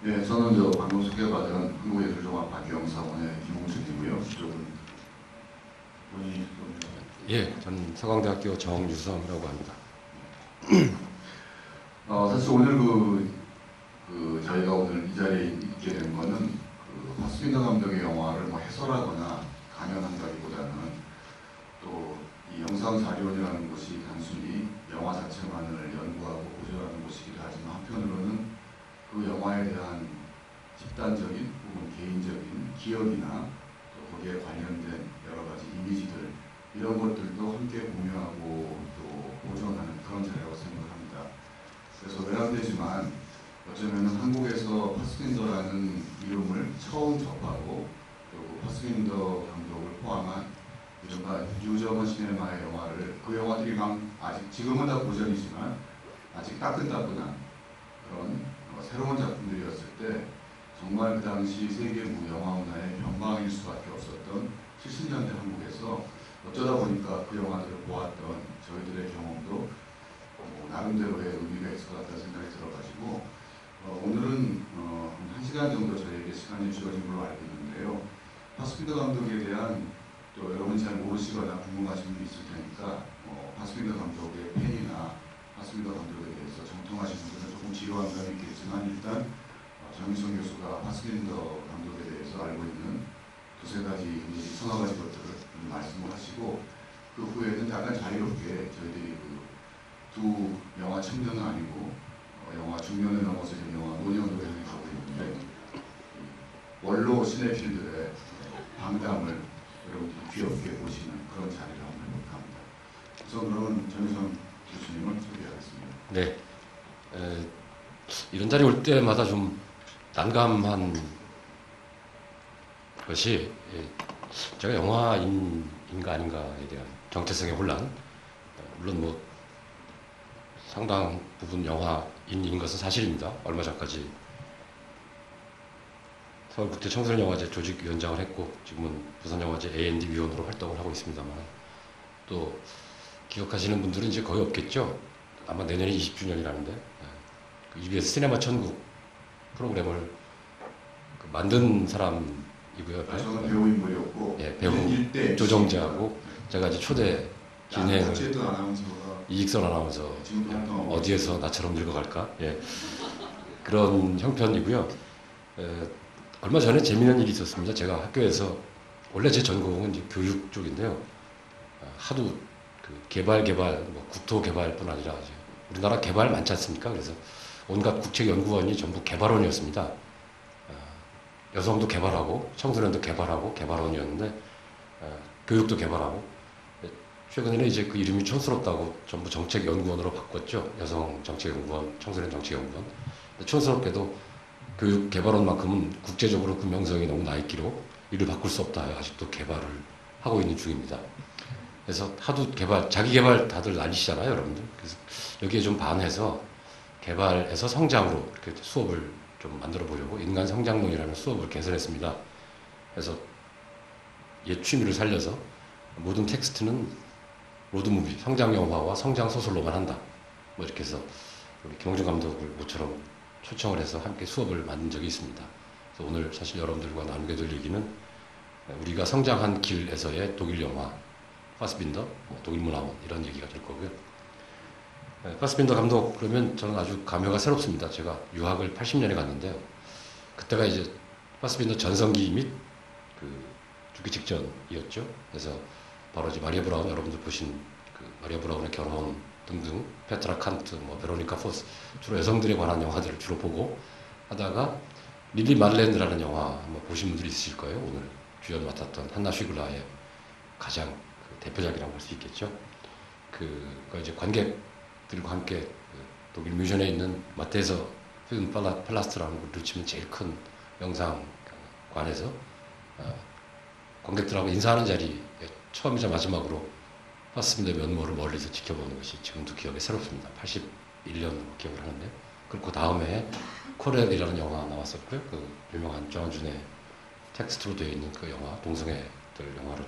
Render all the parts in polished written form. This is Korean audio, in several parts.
예, 저는 방금 소개받은 한국예술종합 박경사원의 김홍준이고요. 이쪽은 본인이 예, 저는 서강대학교 정유성이라고 합니다. 사실 오늘 저희가 오늘 이 자리에 있게 된 거는 파스빈더 감독의 영화를 뭐 해설하거나 강연한다기보다는 또 이 영상 자료원이라는 곳이 단순히 영화 자체만을 연구하고 보존하는 곳이기도 하지만 한편으로는 그 영화에 대한 집단적인 혹은 개인적인 기억이나 또 거기에 관련된 여러 가지 이미지들 이런 것들도 함께 공유하고 또 보존하는 그런 자리라고 생각합니다. 그래서 외람되지만 어쩌면 한국에서 파스빈더라는 이름을 처음 접하고 그리고 파스빈더 감독을 포함한 이른바 유저먼 시네마의 영화를 그 영화들이 아직 지금은 다 고전이지만 아직 따끈따끈한 그런 새로운 작품들이었을 때 정말 그 당시 세계 영화 문화의 변방일 수밖에 없었던 70년대 한국에서 어쩌다 보니까 그 영화들을 보았던 저희들의 경험도 나름대로의 의미가 있을 것 같다는 생각이 들어가지고 오늘은 한 1시간 정도 저희에게 시간이 주어진 걸로 알고 있는데요. 파스빈더 감독에 대한 또 여러분이 잘 모르시거나 궁금하신 분이 있을 테니까 파스빈더 감독의 팬이나 파스빈더 감독에 대해서 정통하신 분들은 조금 지루한 감이 있겠지만 일단 정유성 교수가 파스빈더 감독에 대해서 알고 있는 두세 가지, 서너 가지 것들을 말씀을 하시고 그 후에는 약간 자유롭게 저희들이 두 영화 청년은 아니고 영화 중년을 넘어서 지금 영화 노년으로 향해 가고 있는데 원로 시네필들의 방담을 여러분들이 귀엽게 보시는 그런 자리를 한번 해볼까 합니다. 우선 그러면 정유성 교수님을 소개하겠습니다. 네, 이런 자리 올 때마다 좀 난감한 것이 제가 영화인인가 아닌가에 대한 정체성의 혼란. 물론 뭐 상당 부분 영화인인 것은 사실입니다. 얼마 전까지 서울국제청소년영화제 조직위원장을 했고 지금은 부산영화제 A&D 위원으로 활동을 하고 있습니다만 또 기억하시는 분들은 이제 거의 없겠죠. 아마 내년이 20주년이라는데 그 EBS 시네마 천국 프로그램을 만든 사람이고요. 저는 배우 인물이었고 예, 배우 조정자하고 제가 이제 초대 진행을 이익선 아나운서 어디에서 나처럼 늙어갈까? 예, 그런 형편이고요. 얼마 전에 재미있는 일이 있었습니다. 제가 학교에서 원래 제 전공은 이제 교육 쪽인데요. 하도 그 개발 뭐 국토 개발뿐 아니라 이제 우리나라 개발 많지 않습니까? 그래서 온갖 국책연구원이 전부 개발원이었습니다. 여성도 개발하고 청소년도 개발하고 개발원이었는데 교육도 개발하고 최근에는 이제 그 이름이 촌스럽다고 전부 정책연구원으로 바꿨죠. 여성 정책연구원, 청소년 정책연구원. 촌스럽게도 교육 개발원만큼은 국제적으로 그 명성이 너무 나있기로 이를 바꿀 수 없다. 아직도 개발을 하고 있는 중입니다. 그래서 하도 자기 개발 다들 날리시잖아요, 여러분들. 그래서 여기에 좀 반해서 개발에서 성장으로 이렇게 수업을 좀 만들어 보려고 인간 성장론이라는 수업을 개설했습니다. 그래서 옛 취미를 살려서 모든 텍스트는 로드무비, 성장 영화와 성장 소설로만 한다. 뭐 이렇게 해서 우리 김홍준 감독을 모처럼 초청을 해서 함께 수업을 만든 적이 있습니다. 그래서 오늘 사실 여러분들과 나누게 될 얘기는 우리가 성장한 길에서의 독일 영화, 파스빈더, 독일 문화원 이런 얘기가 될 거고요. 파스빈더 감독 그러면 저는 아주 감회가 새롭습니다. 제가 유학을 80년에 갔는데요. 그때가 이제 파스빈더 전성기 및 죽기 직전이었죠. 그래서 바로 이제 마리아 브라운 여러분들 보신 그 마리아 브라운의 결혼 등등 페트라 칸트, 뭐 베로니카 포스 주로 여성들에 관한 영화들을 주로 보고 하다가 릴리 말렌드라는 영화 한번 보신 분들이 있으실 거예요. 오늘 주연 맡았던 한나 슈글라의 가장 대표작이라고 할 수 있겠죠. 그가 이제 관객들과 함께 독일 뮤션에 있는 마테에서 필름 팔라스트라는 곳을 치면 제일 큰 영상관에서 관객들하고 인사하는 자리에 처음이자 마지막으로 파스빈더 면모를 멀리서 지켜보는 것이 지금도 기억에 새롭습니다. 81년으로 기억을 하는데 그리고 그 다음에 코렐이라는 영화 나왔었고요. 그 유명한 정준의 텍스트로 되어 있는 그 영화 동성애들 영화를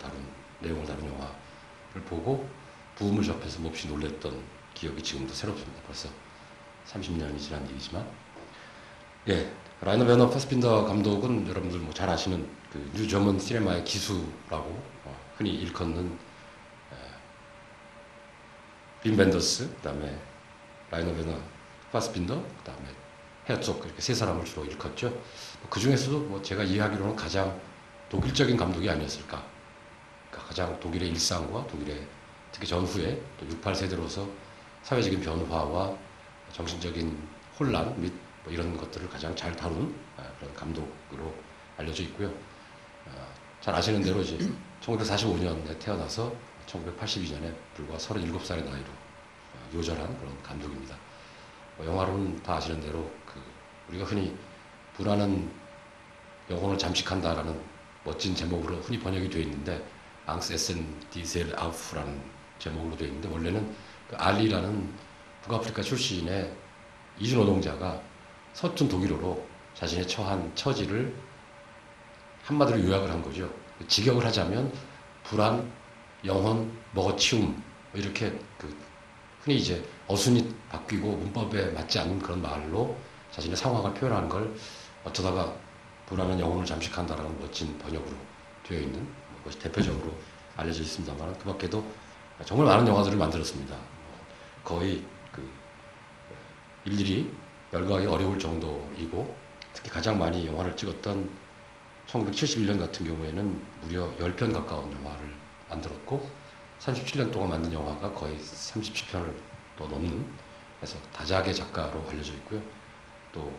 내용을 다룬 영화를 보고 부음을 접해서 몹시 놀랬던 기억이 지금도 새롭습니다. 벌써 30년이 지난 일이지만 예, 라이너 베너 파스빈더 감독은 여러분들 뭐 잘 아시는 그 뉴 저먼 시네마의 기수라고 흔히 일컫는 빈 벤더스, 그다음에 라이너 베너 파스빈더, 그다음에 헤어쪽 이렇게 세 사람을 주로 일컫죠. 그 중에서도 뭐 제가 이해하기로는 가장 독일적인 감독이 아니었을까. 그러니까 가장 독일의 일상과 독일의 특히 전후에 또 68 세대로서 사회적인 변화와 정신적인 혼란 및 뭐 이런 것들을 가장 잘 다룬 그런 감독으로 알려져 있고요. 잘 아시는 대로 이제 1945년에 태어나서 1982년에 불과 37살의 나이로 요절한 그런 감독입니다. 영화로는 다 아시는 대로 그 우리가 흔히 불안은 영혼을 잠식한다라는 멋진 제목으로 흔히 번역이 되어 있는데 앙스 에센 디셀 아우프라는 제목으로 되어 있는데 원래는 그 알리라는 북아프리카 출신의 이주 노동자가 서툰 독일어로 자신의 처한 처지를 한마디로 요약을 한 거죠. 직역을 하자면 불안, 영혼, 먹어치움 이렇게 그 흔히 이제 어순이 바뀌고 문법에 맞지 않는 그런 말로 자신의 상황을 표현하는 걸 어쩌다가 불안은 영혼을 잠식한다라는 멋진 번역으로 되어 있는 것이 대표적으로 알려져 있습니다만 그 밖에도 정말 많은 영화들을 만들었습니다. 거의 그 일일이 열거하기 어려울 정도이고 특히 가장 많이 영화를 찍었던 1971년 같은 경우에는 무려 10편 가까운 영화를 만들었고 37년 동안 만든 영화가 거의 37편을 또 넘는 해서 다작의 작가로 알려져 있고요. 또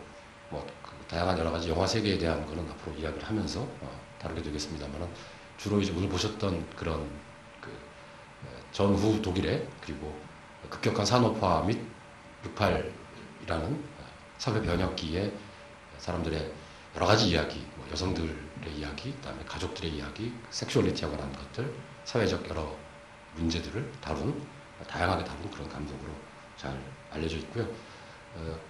뭐 다양한 여러 가지 영화 세계에 대한 거는 앞으로 이야기를 하면서 다루게 되겠습니다만 주로 이제 오늘 보셨던 그런 그 전후 독일의 그리고 급격한 산업화 및 68이라는 사회 변혁기에 사람들의 여러 가지 이야기, 뭐 여성들의 이야기, 그다음에 가족들의 이야기, 섹슈얼리티와 관한 것들, 사회적 여러 문제들을 다양하게 다룬 그런 감독으로 잘 알려져 있고요.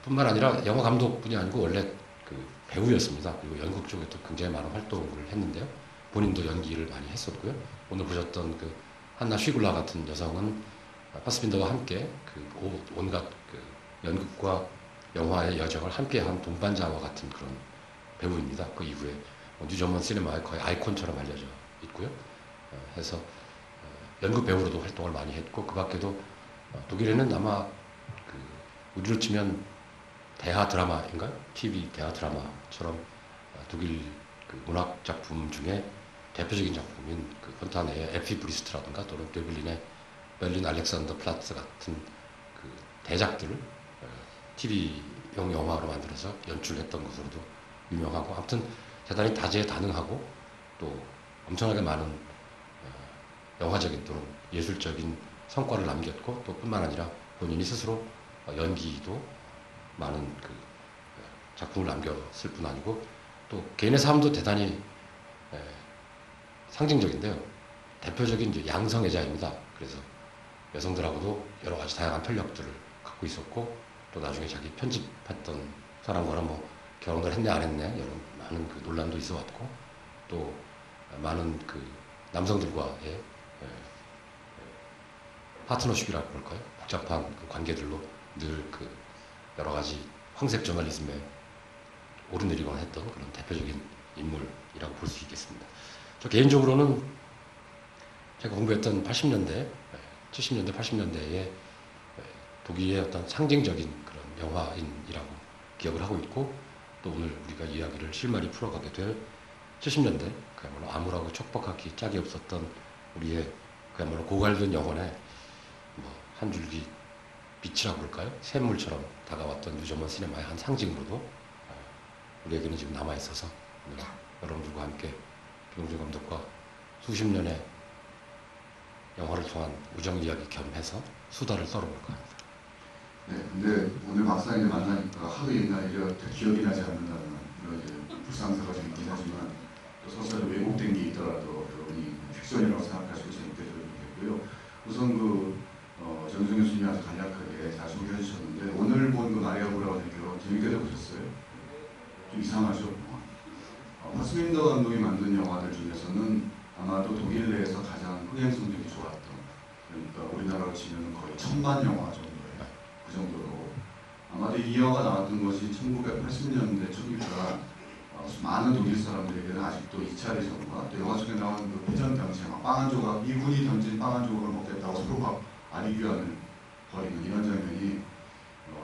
뿐만 아니라 영화 감독뿐이 아니고 원래 그 배우였습니다. 그리고 연극 쪽에도 굉장히 많은 활동을 했는데요. 본인도 연기를 많이 했었고요. 오늘 보셨던 그 한나 쉬글라 같은 여성은 파스빈더와 함께 그 온갖 그 연극과 영화의 여정을 함께한 동반자와 같은 그런 배우입니다. 그 이후에 뉴저먼 시네마의 거의 아이콘처럼 알려져 있고요. 해서 연극 배우로도 활동을 많이 했고 그 밖에도 독일에는 아마 그 우리로 치면 대하 드라마인가요? TV 대하 드라마처럼 독일 그 문학 작품 중에 대표적인 작품인 그 폰타네의 에피 브리스트라든가 또는 데블린의 베를린 알렉산더 플라츠 같은 그 대작들을 TV용 영화로 만들어서 연출했던 것으로도 유명하고 아무튼 대단히 다재다능하고 또 엄청나게 많은 영화적인 또는 예술적인 성과를 남겼고 또 뿐만 아니라 본인이 스스로 연기도 많은 그 작품을 남겼을 뿐 아니고 또 개인의 삶도 대단히 상징적인데요. 대표적인 이제 양성애자입니다. 그래서 여성들하고도 여러 가지 다양한 편력들을 갖고 있었고 또 나중에 자기 편집했던 사람과는 뭐 결혼을 했냐 안 했냐 여러 많은 그 논란도 있어 왔고 또 많은 그 남성들과의 파트너십이라고 그럴까요? 복잡한 그 관계들로 늘 그 여러 가지 황색 저널리즘에 오르내리거나 했던 그런 대표적인 인물이라고 볼 수 있겠습니다. 저 개인적으로는 제가 공부했던 80년대, 70년대, 80년대에 독일의 어떤 상징적인 그런 영화인이라고 기억을 하고 있고 또 오늘 우리가 이야기를 실마리 풀어가게 될 70년대 그야말로 암울하고 촉박하기 짝이 없었던 우리의 그야말로 고갈된 영혼에 뭐 한 줄기 빛이라고 볼까요? 샘물처럼 다가왔던 뉴저먼 시네마의 한 상징으로도 우리에게는 지금 남아있어서 오늘 여러분들과 함께 김홍준 감독과 수십 년의 영화를 통한 우정 이야기 겸해서 수다를 떨어볼까 합니다. 네, 근데 오늘 박사님 만나니까 하루 옛날이라 기억이 나지 않는다는 이런 이제 불상사가 좀 있긴 하지만 또 서서히 왜곡된 게 있더라도 여러분이 픽션이라고 생각하시고 재밌게 들어주겠고요. 우선 정승현 교수님이 아주 간략하게 잘 소개해 주셨는데 오늘 본 그 마리아 보라고 하니까 재밌게 보셨어요? 좀 이상하죠? 파스빈더 감독이 만든 영화들 중에서는 아마도 독일 내에서 가장 흥행성적이 좋았던 그러니까 우리나라로 치면 거의 1000만 영화 정도의 그 정도로 아마도 이 영화가 나왔던 것이 1980년대 초기라 많은 독일 사람들에게는 아직도 2차 대전과 또 영화 속에 나오는 그 패전 당시에 막 빵 한 조각, 미군이 던진 빵 한 조각을 먹겠다고 서로 막 아리귀환을 벌이는 이런 장면이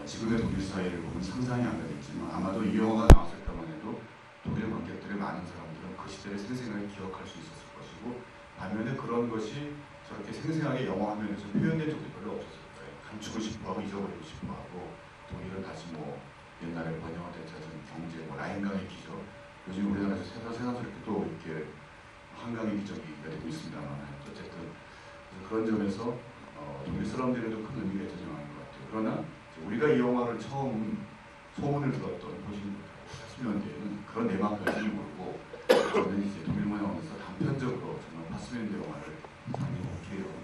지금의 독일 사회를 보면 상상이 안 되겠지만 아마도 이 영화가 나왔을 때만 해도 독일 관객들의 많은 사람들은 그 시대를 생생하게 기억할 수 있었을 것이고 반면에 그런 것이 저렇게 생생하게 영화 화면에서 표현된 적도 별로 없었을 거예요. 감추고 싶어하고 잊어버리고 싶어하고 독일은 다시 뭐 옛날에 번영화 대차전 경제 뭐 라인강의 기적 요즘 우리나라에서 새삼스럽게 또 이렇게 한강의 기적이 되고 있습니다만 어쨌든 그런 점에서 독일 사람들에도 큰 의미가 있다고 생각하는 것 같아요. 그러나 우리가 이 영화를 처음 소문을 들었던 보신 80년대에는 그런 내막까지 모르고 저는 이제 독일 문화원에서 단편적으로 정말 파스벤더 영화를 장르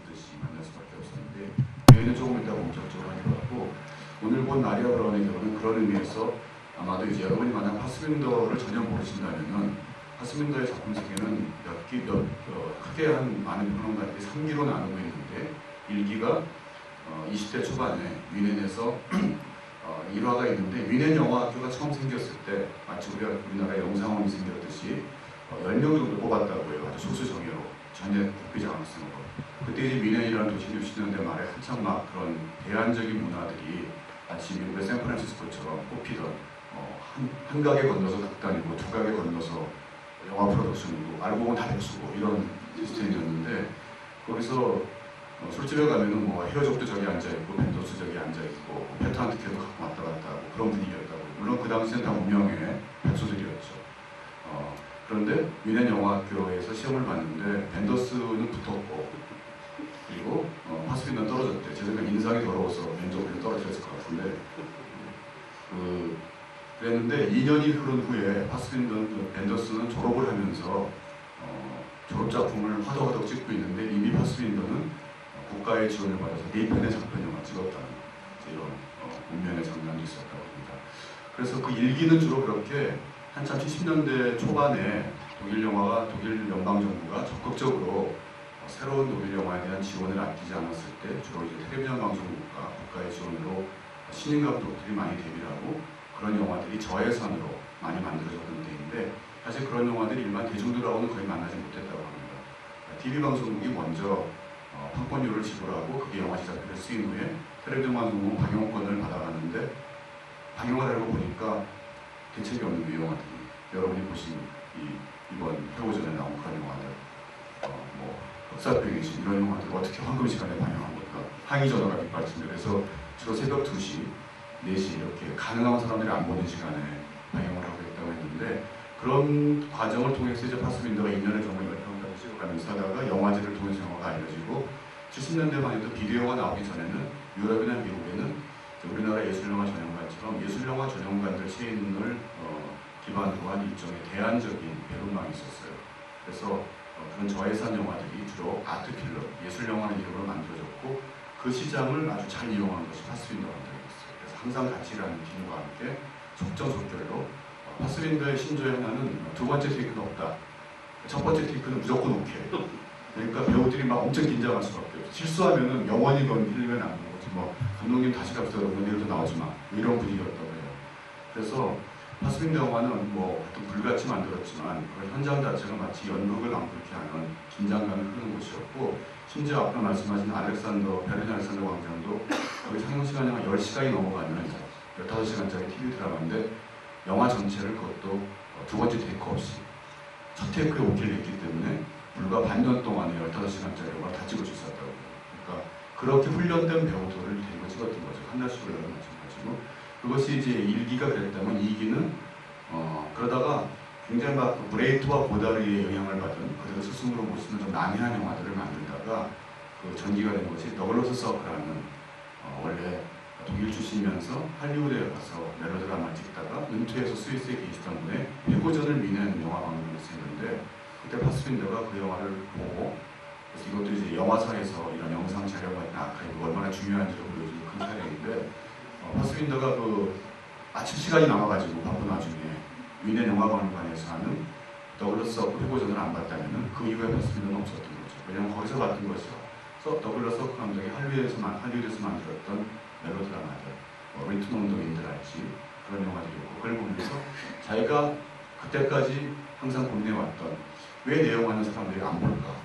듯이 만날 수밖에 없었는데 여기는 조금 이따 본격적으로 할 것 같고 오늘 본 나리아 브라운의 경우는 그런 의미에서 아마도 이제 여러분이 만약 파스벤더를 전혀 모르신다면은 파스벤더의 작품 세계는 크게 한 많은 평론가들이 3기로 나누고 있는데 1기가 20대 초반에 위넨에서 일화가 있는데 위넨 영화학교가 처음 생겼을 때 마치 우리나라에 영상원이 생겼듯이 10명 정도 뽑았다고요. 아주 소수 정예로 전혀 국비자 학생으로. 그때 이제 위넨이라는 도시 60년대 말에 한참 막 그런 대안적인 문화들이 마치 미국의 샌프란시스코처럼 뽑히던 한 가게 건너서 극단이고 두 가게 건너서 영화 프로덕션이고 알고 보면 다 백수고 이런 시스템이었는데 거기서 술집에 가면은 뭐 헤어족도 저기 앉아있고 벤더스 저기 앉아있고 페트한 특혜도 갖고 왔다 갔다 하고 그런 분위기였다고. 물론 그 당시엔 다 운명의 백수들이었죠. 그런데 위넨 영화학교에서 시험을 봤는데 벤더스는 붙었고 그리고 파스빈더는 떨어졌대. 제 생각에 인상이 더러워서 면접으로 떨어졌을 것 같은데 그랬는데 2년이 흐른 후에 벤더스는 졸업을 하면서 졸업작품을 화덕화덕 찍고 있는데 이미 파스빈더는 국가의 지원을 받아서 4편의 장편 영화 찍었다는 이런 운명의 장면도 있었다고 합니다. 그래서 그 일기는 주로 그렇게 한참 70년대 초반에 독일 연방정부가 적극적으로 새로운 독일 영화에 대한 지원을 아끼지 않았을 때 주로 이제 텔레비전 방송국과 국가의 지원으로 신인 감독들이 많이 데뷔를 하고 그런 영화들이 저예산으로 많이 만들어졌던 때인데 사실 그런 영화들이 일반 대중들하고는 거의 만나지 못했다고 합니다. TV 방송국이 먼저 판권료를 지불하고 그게 영화 제작비를 쓰인 후에 텔레비전 방송국 방영권을 받아갔는데 방영을 하려고 보니까 대책이 없는 그 영화들이 여러분이 보신 이번 회고전에 나온 그런 영화들 뭐 흑사병이신 이런 영화들 어떻게 황금 시간에 방영한 걸까 항의 전화가 빗발친다. 그래서 주로 새벽 2시, 4시 이렇게 가능한 사람들이 안 보는 시간에 방영을 하고 있다고 했는데 그런 과정을 통해서 이제 파스빈더가 2년을 정말 열평가를 찍어가면서 하다가 영화제를 통해서 영화가 알려지고 70년대만 해도 비디오 영화 나오기 전에는 유럽이나 미국에는 우리나라 예술영화 전용관처럼 예술영화 전용관들 체인을 기반으로 한 일종의 대안적인 배급망이 있었어요. 그래서 그런 저예산 영화들이 주로 아트필름, 예술영화의 이름으로 만들어졌고 그 시장을 아주 잘 이용한 것이 파스빈더 감독이었어요. 그래서 항상 가치라는 기능과 함께 속전속결로 파스빈더의 신조의 하나는 두 번째 테이크는 없다. 첫 번째 테이크는 무조건 오케이. 그러니까 배우들이 막 엄청 긴장할 수밖에 없어. 실수하면은 영원히 건 흘리면 안 되고 뭐 감독님 다시 갑시다 그러면 내일도 나오지 마. 이런 분위기였다고 해요. 그래서 파스빈더 영화는 뭐 불같이 만들었지만 그 현장 자체가 마치 연극을 방불케 하는 긴장감이 흐르는 곳이었고 심지어 아까 말씀하신 베를린 알렉산더 광장도 거기 상영 시간이 한 10시간이 넘어가는 15시간짜리 TV 드라마인데 영화 전체를 그것도 두 번째 테이크 없이 첫 테이크에 오케이를 했기 때문에 불과 반년 동안에 15시간짜리 영화를 다 찍을 수 있었다고 해요. 그러니까 그렇게 훈련된 배우들을 데리고 찍었던 거죠. 한달씩 훈련을 마찬가지고 그것이 이제 1기가 그랬다면 2기는 그러다가 굉장히 막 브레이트와 고다르의 영향을 받은 그래도 스스로 못 쓰는 좀 난해한 영화들을 만들다가 그 전기가 된 것이 더글러스 서크라는 원래 독일 출신이면서 할리우드에 가서 멜로드라마를 찍다가 은퇴해서 스위스에 계시던 분의 회고전을 미는 영화 방송을 했었는데 그때 파스빈더가 그 영화를 보고 그래서 이것도 이제 영화사에서 이런 영상 자료가 있는 아카이브가 얼마나 중요한지를 보여주는 큰 사례인데 파스빈더가 그 아침 시간이 남아가지고 바쁜 와중에 위넨 영화관에서 하는 더글러스 서크 회고전을 안 봤다면 그 이후에 파스빈더는 없었던 거죠. 왜냐하면 거기서 봤던 것이요. 그래서 더글러스 서크 감독이 할리우드에서 만들었던 멜로드라마들 리튼 언더윈드랄지 그런 영화들이고 그걸 보면서 자기가 그때까지 항상 고민해왔던 왜 내 영화는 사람들이 안 볼까?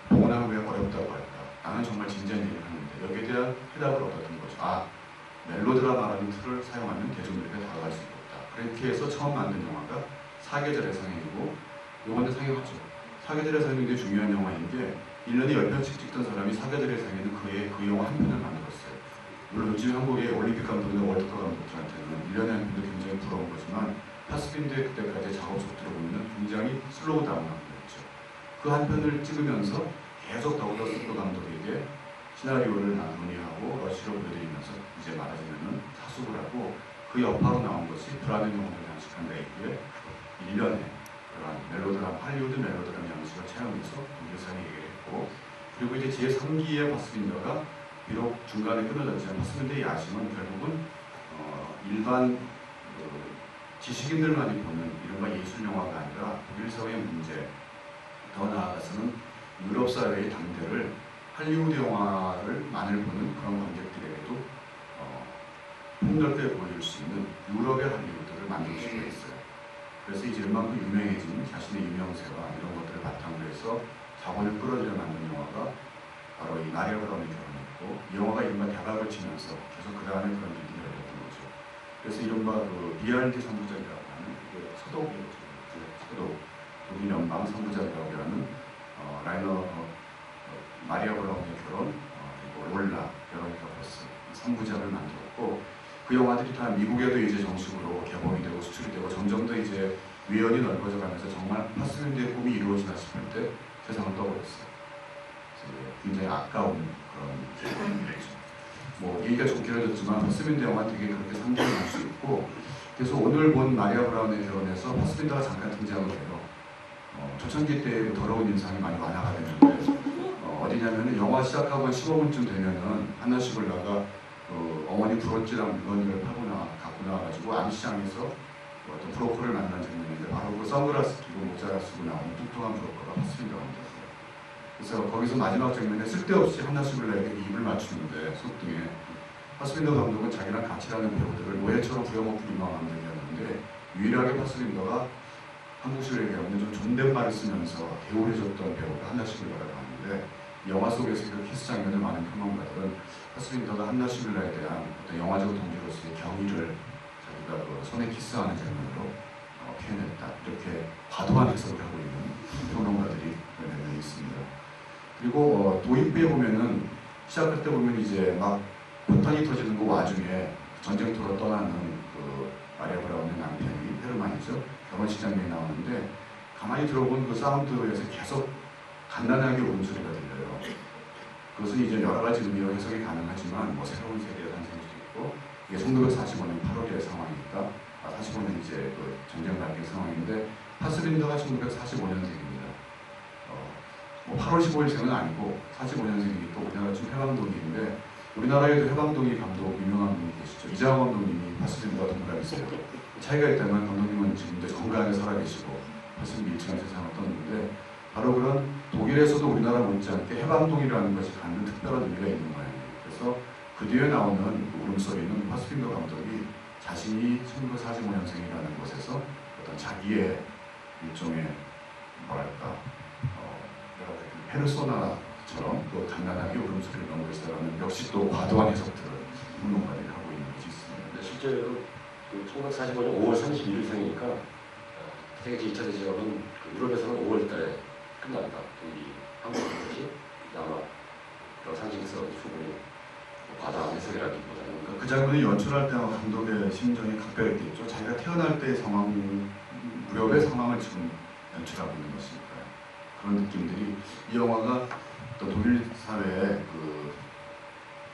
보고 나면 왜 어렵다고 할까? 나는 정말 진지한 얘기를 하는데 여기에 대한 해답을 얻었던 거죠. 아, 멜로드라마라는 틀을 사용하면 대중들에게 다가갈 수 있겠다. 그렇게 해서 처음 만든 영화가 사계절의 상행이고 요번에 상영하죠. 사계절의 상행이 굉장히 중요한 영화인 게 1년에 10편씩 찍던 사람이 사계절의 상행은 그 영화 한 편을 만들었어요. 물론 요즘 한국의 올림픽 감독이나 월드컵 감독들한테는 1년에 한 편도 굉장히 부러운 거지만 파스빈드의 그때까지 작업 속도를 보면 굉장히 슬로우 다운한 거였죠. 그 한 편을 찍으면서 계속 더글러스 감독에게 시나리오를 논의하고 러시로 보여드리면서 이제 말하자면 사수를 하고 그 여파로 나온 것이 불안한 영혼을 장식한 레이크의 1년에 그런 멜로드라마, 할리우드 멜로드라마 양식을 채용해서 독일상에 얘기를 했고 그리고 이제 제3기의 파스빈더가 비록 중간에 끊어졌지만 파스빈더의 야심은 결국은 일반 지식인들만이 보는 이른바 예술 영화가 아니라 독일 사회의 문제, 더 나아가서는 유럽 사회의 당대를 할리우드 영화를 많이 보는 그런 관객들에게도 폭넓게 보여줄 수 있는 유럽의 할리우드를 만들 수가 있어요. 그래서 이제 얼만큼 유명해진 자신의 유명세와 이런 것들을 바탕으로 해서 자본을 끌어들여 만든 영화가 바로 이 마리아 브라운이 결혼했고 이 영화가 이른바 대박을 치면서 계속 그 다음에 그런 일이 열렸던 거죠. 그래서 이른바 그 비알디 선부작이라고 하는 서독이었죠. 서독 독일 연방 선부작이라고 하는 마리아 브라운의 결혼 그리고 롤라 베로니카 포스 3부작을 만들었고 그 영화들이 다 미국에도 이제 정식으로 개봉이 되고 수출이 되고 점점 더 이제 위연이 넓어져 가면서 정말 파스빈드의 꿈이 이루어지나 싶을 때 세상을 떠버렸어요. 굉장히 아까운 그런 일이죠. 뭐 얘기가 좀 길어졌지만 파스빈드 영화 되게 그렇게 상징을 할 수 있고 그래서 오늘 본 마리아 브라운의 결혼에서 파스빈드가 잠깐 등장을 해요. 초창기 때 더러운 인상이 많이 완화가 되는데 어디냐면은 영화 시작하고 15분쯤 되면은 하나씩 올라가 어머니 브로치랑 물건을 갖고 나와가지고 암시장에서 어떤 브로커를 만난 장면인데 바로 그 선글라스 끼고 모자를 쓰고 나오는 뚱뚱한 브로커가 파스빈더가 만들었어요. 그래서 거기서 마지막 장면에 쓸데없이 하나씩 올라에게 입을 맞추는데 속등에 파스빈더 감독은 자기랑 같이 하는 배우들을 노예처럼 부려먹기만 만들었는데 유일하게 파스빈더가 한국식으로 얘기하면 좀 존댓말을 쓰면서 대우해줬던 배우가 한나씩 올라라고 하는데 영화 속에서 그 키스 장면을 많은 평론가들은 파스빈더가 한나 시빌라에 대한 어떤 영화적 동기로서의 경의를 자기가 그 손에 키스하는 장면으로 표현했다. 이렇게 과도한 해석을 하고 있는 평론가들이 몇 명 있습니다. 그리고 도입부에 보면은 시작할 때 보면 이제 막 폭탄이 터지는 그 와중에 전쟁터로 떠나는 그 마리아 브라운의 남편이 헤르만이죠. 결혼식 장면이 나오는데 가만히 들어본 그 사운드에서 계속 간단하게 울음소리가 들려요. 그것은 이제 여러 가지 의미로 해석이 가능하지만 뭐 새로운 세계의 탄생일 수도 있고 이게 1945년 8월의 상황이니까 45년 이제 그 전쟁 발생 상황인데 파스빈더가 1945년생입니다. 뭐 8월 15일생은 아니고 45년생이니까 우리나라 좀 해방동기인데 우리나라에도 해방동기 감독 유명한 분이 계시죠. 이장원 감독님이 파스빈더와 동갑이세요. 차이가 있다면 감독님은 지금도 건강하게 살아계시고 파스빈더 일찍한 세상을 떴는데 바로 그런 독일에서도 우리나라 못지않게 해방동이라는 것이 갖는 특별한 의미가 있는 모양이에요. 그래서 그 뒤에 나오는 그 울음소리는 파스빈더 감독이 자신이 1945년생이라는 곳에서 어떤 자기의 일종의 뭐랄까 페르소나처럼 또 간단하게 울음소리를 넣은 것이라는 역시 또 과도한 해석들을 평론가들이 하고 있는 것이 있습니다. 근데 실제로 그 1945년 5월 31일생이니까 세계 제2차 대전은 그 유럽에서는 5월달에 끝난다. 이 한국 것이 아마 그런 상징성 충분히 과다한 해석이라기보다는 그 장면을 연출할 때와 감독의 심정이 각별했겠죠. 자기가 태어날 때의 상황, 무렵의 상황을 지금 연출하고 있는 것이니까요. 그런 느낌들이 이 영화가 또 독일 사회의 그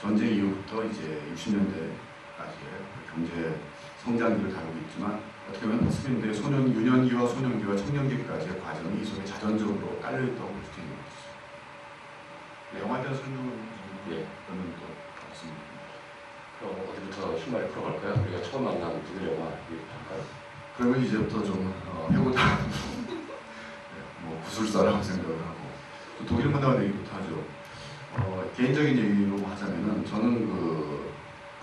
전쟁 이후부터 이제 60년대까지의 그 경제 성장기를 다루고 있지만 어떻게 보면 파스빈더의 유년기와 소년기와 청년기까지의 과정이 이 속에 자전적으로 깔려있다고 볼 수 있는 것이죠. 영화에 대한 설명은 저는 또 없습니다. 그럼 어디부터 신발을 풀어갈까요? 우리가 처음 만난 독일 영화 얘기부터 할까요? 그러면 이제부터 좀 해보다 뭐 구술사라고 생각을 하고 독일 문화 얘기부터 하죠. 개인적인 얘기로 하자면은 저는 그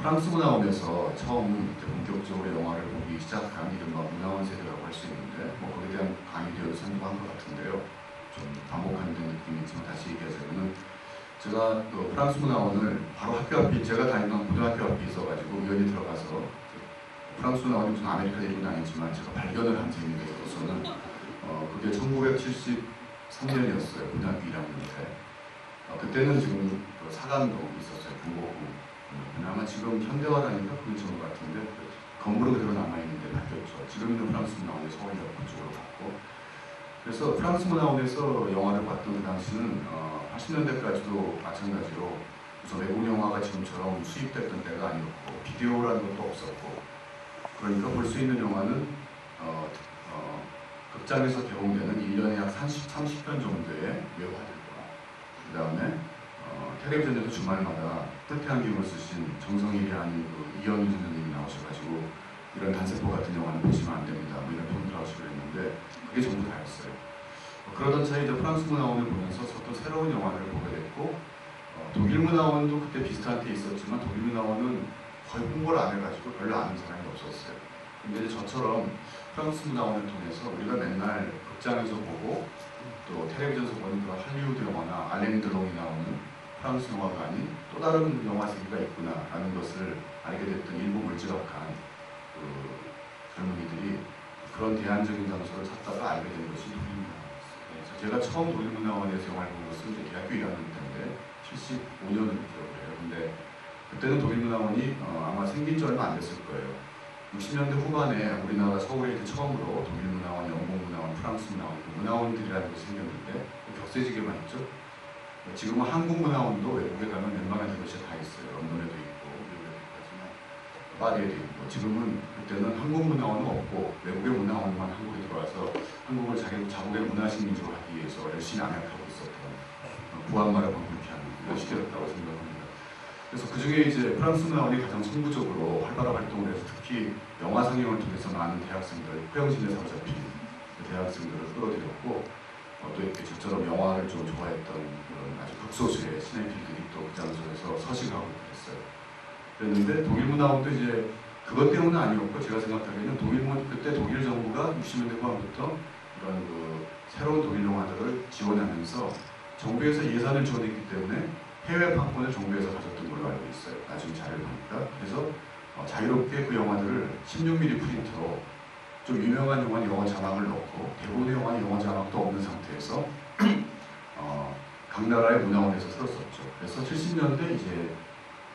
프랑스 문화원에서 처음 이제 본격적으로 영화를 보기 시작한 이른바 문화원 세대라고 할 수 있는데 뭐 거기에 대한 강의되어서 생각한 것 같은데요. 좀 반복하는 느낌이 있지만 다시 얘기하자면은 제가 그 프랑스 문화원을 바로 학교 앞에 제가 다니던 고등학교 앞에 있어가지고 우연히 들어가서 프랑스 문화원이 무슨 아메리카 대륙은 아니지만 제가 발견을 한 셈인데서는 그게 1973년이었어요. 고등학교 1학년 때. 그때는 지금 그 사관도 있었어요. 군복궁. 아마 지금 현대화라니까 그게 좋은 것 같은데 건물은 그대로 남아있는데 바뀌었죠. 지금 있는 프랑스 문화원이 서울역 그쪽으로 갔고 그래서 프랑스 문화원에서 영화를 봤던 그 당시는 80년대까지도 마찬가지로 우선 외국 영화가 지금처럼 수입됐던 때가 아니었고 비디오라는 것도 없었고 그러니까 볼 수 있는 영화는 극장에서 개봉되는 1년에 약 30편 정도의 외화들과 그 다음에 텔레비전에서 주말마다 태태한경을 쓰신 정성일이 아닌 그 이현우 선생님이 나오셔가지고 이런 단세포 같은 영화는 보시면 안 됩니다. 뭐 이런 평들을 하시고 그랬는데 그게 전부 다였어요. 그러던 차에 이제 프랑스 문화원을 보면서 저도 새로운 영화를 보게 됐고 독일 문화원도 그때 비슷한 때 있었지만 독일 문화원은 거의 홍보를 안 해가지고 별로 아는 사람이 없었어요. 근데 이제 저처럼 프랑스 문화원을 통해서 우리가 맨날 극장에서 보고 또 텔레비전에서 보는 그런 할리우드 영화나 알랭 드롱이 나오는 프랑스 영화가 아닌 또 다른 영화 세계가 있구나라는 것을 알게 됐던 일부 물지각한 그 젊은이들이 그런 대안적인 장소를 찾다가 알게 된 것이 독일 문화원이었어요. 제가 처음 독일 문화원에서 영화를 본 것은 이제 대학교 1학년 때인데 75년을 기억을 해요. 근데 그때는 독일 문화원이 아마 생긴 지 얼마 안 됐을 거예요. 60년대 후반에 우리나라 서울에 이제 처음으로 독일 문화원, 영국 문화원, 프랑스 문화원, 문화원들이라는 것이 생겼는데 격세지게만 있죠. 지금은 한국 문화원도 외국에 가면 웬만한 곳이 다 있어요. 런던에도 있고 미국에도 있지만 파리에도 있고 지금은 그때는 한국 문화원은 없고 외국의 문화원만 한국에 들어와서 한국을 자국의 문화식 민족으로 하기 위해서 열심히 암약하고 있었던 부한말을 방불케 하는 그런 시대였다고 생각합니다. 그래서 그 중에 이제 프랑스 문화원이 가장 선구적으로 활발한 활동을 해서 특히 영화 상영을 통해서 많은 대학생들, 허영심에 사로잡힌 그 대학생들을 끌어들였고 또 이렇게 저처럼 영화를 좀 좋아했던 그런 아주 극소수의 시네필들이 또 그 장소에서 서식하고 그랬어요. 그랬는데 독일 문화원도 이제 그것 때문은 아니었고 제가 생각하기에는 그때 독일 정부가 60년대 후반부터 이런 그 새로운 독일 영화들을 지원하면서 정부에서 예산을 지원했기 때문에 해외 판권을 정부에서 가졌던 걸로 알고 있어요. 나중에 자료를 보니까. 그래서 자유롭게 그 영화들을 16mm 프린터로 좀 유명한 영화는 영어 자막을 넣고 대부분의 영화는 영어 자막도 없는 상태에서 각 나라의 문화원에서 틀었었죠. 그래서 70년대 이제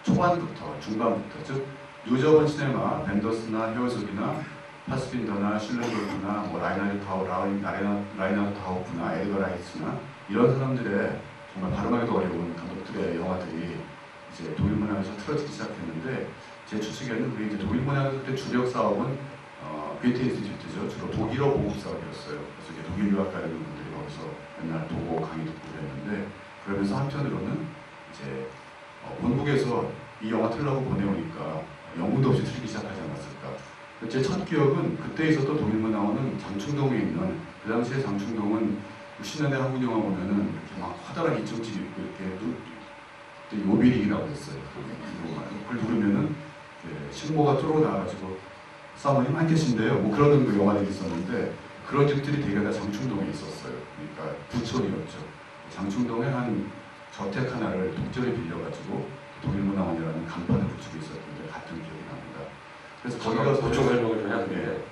초반부터 중반부터 즉 뉴저번 시네마, 벤더스나 헤어즈비나 파스빈더나 실렌도프나 뭐 라이나르트 하우프나 에드거 라이츠나 이런 사람들의 정말 발음하기도 어려운 감독들의 영화들이 이제 독일 문화에서 틀어지기 시작했는데 제 추측에는 우리 이제 독일 문화에서 그때 주력 사업은 괴테 인스티튜트죠. 주로 독일어 보급 사업이었어요. 그래서 이제 독일 유학 가는 분들이 거기서 맨날 보고 강의 듣고 그랬는데 그러면서 한편으로는 이제 본국에서 이 영화 틀라고 보내오니까 영문도 없이 틀기 시작하지 않았을까. 제 첫 기억은 그때 있었던 독일문화원은 장충동에 있는 그 당시에 장충동은 60년대 한국 영화 보면은 이렇게 막 커다란 이쪽집 있고 이렇게 요비링이라고 했어요. 그걸 누르면은 신고가 쪼로 나와가지고 사모님 한 계신데요. 뭐 그런 그 영화들이 있었는데 그런 집들이 대개 다 장충동에 있었어요. 그러니까 부촌이었죠. 장충동에 한 저택 하나를 독재를 빌려가지고 독일문화원이라는 간판을 붙이고 있었는데 같은 기억이 납니다. 그래서 거기가 보충 설명을 좀 해야 되는데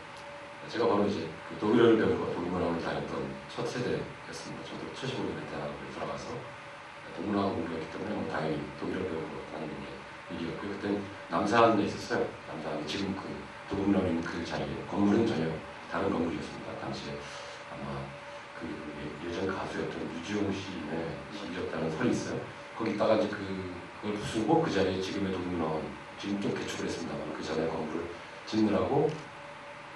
제가 바로 이제 그 독일어를 배우고 독일문화원을 다녔던 첫 세대였습니다. 저도 75년에 대학을 들어가서 독문화원 공부했기 때문에 뭐 당연히 독일어 배우고 다니는 게 일이었고요. 그때는 남산에 있었어요. 남산 지금 그 독일문화원 있는 그 자리에 건물은 전혀 다른 건물이었습니다. 당시에 아마 그 예전 가수였던 유지용 시인의 설이 있어요. 거기다가 이제 그걸 부수고 그 자리에 지금의 독일문화원 지금 좀 개축을 했습니다만 그 전에 건물을 짓느라고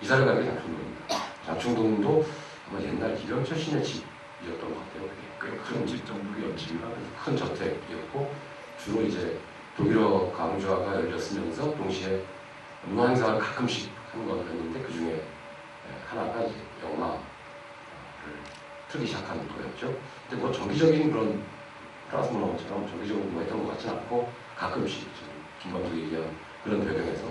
이사를 가게 장충동입니다. 장충동도 아마 옛날 이병철 씨네 집이었던 것 같아요. 꽤 큰 집 정도였지만 큰 저택이었고 주로 이제 독일어 강좌가 열렸으면서 동시에 문화 행사를 가끔씩 한 건 했는데 그 중에 하나가 이제 영화를 틀기 시작한 거였죠. 근데 뭐 정기적인 그런 프랑스 문화원처럼 정기적으로 뭐 했던 것 같지는 않고 가끔씩 김감독이 얘기한 그런 배경에서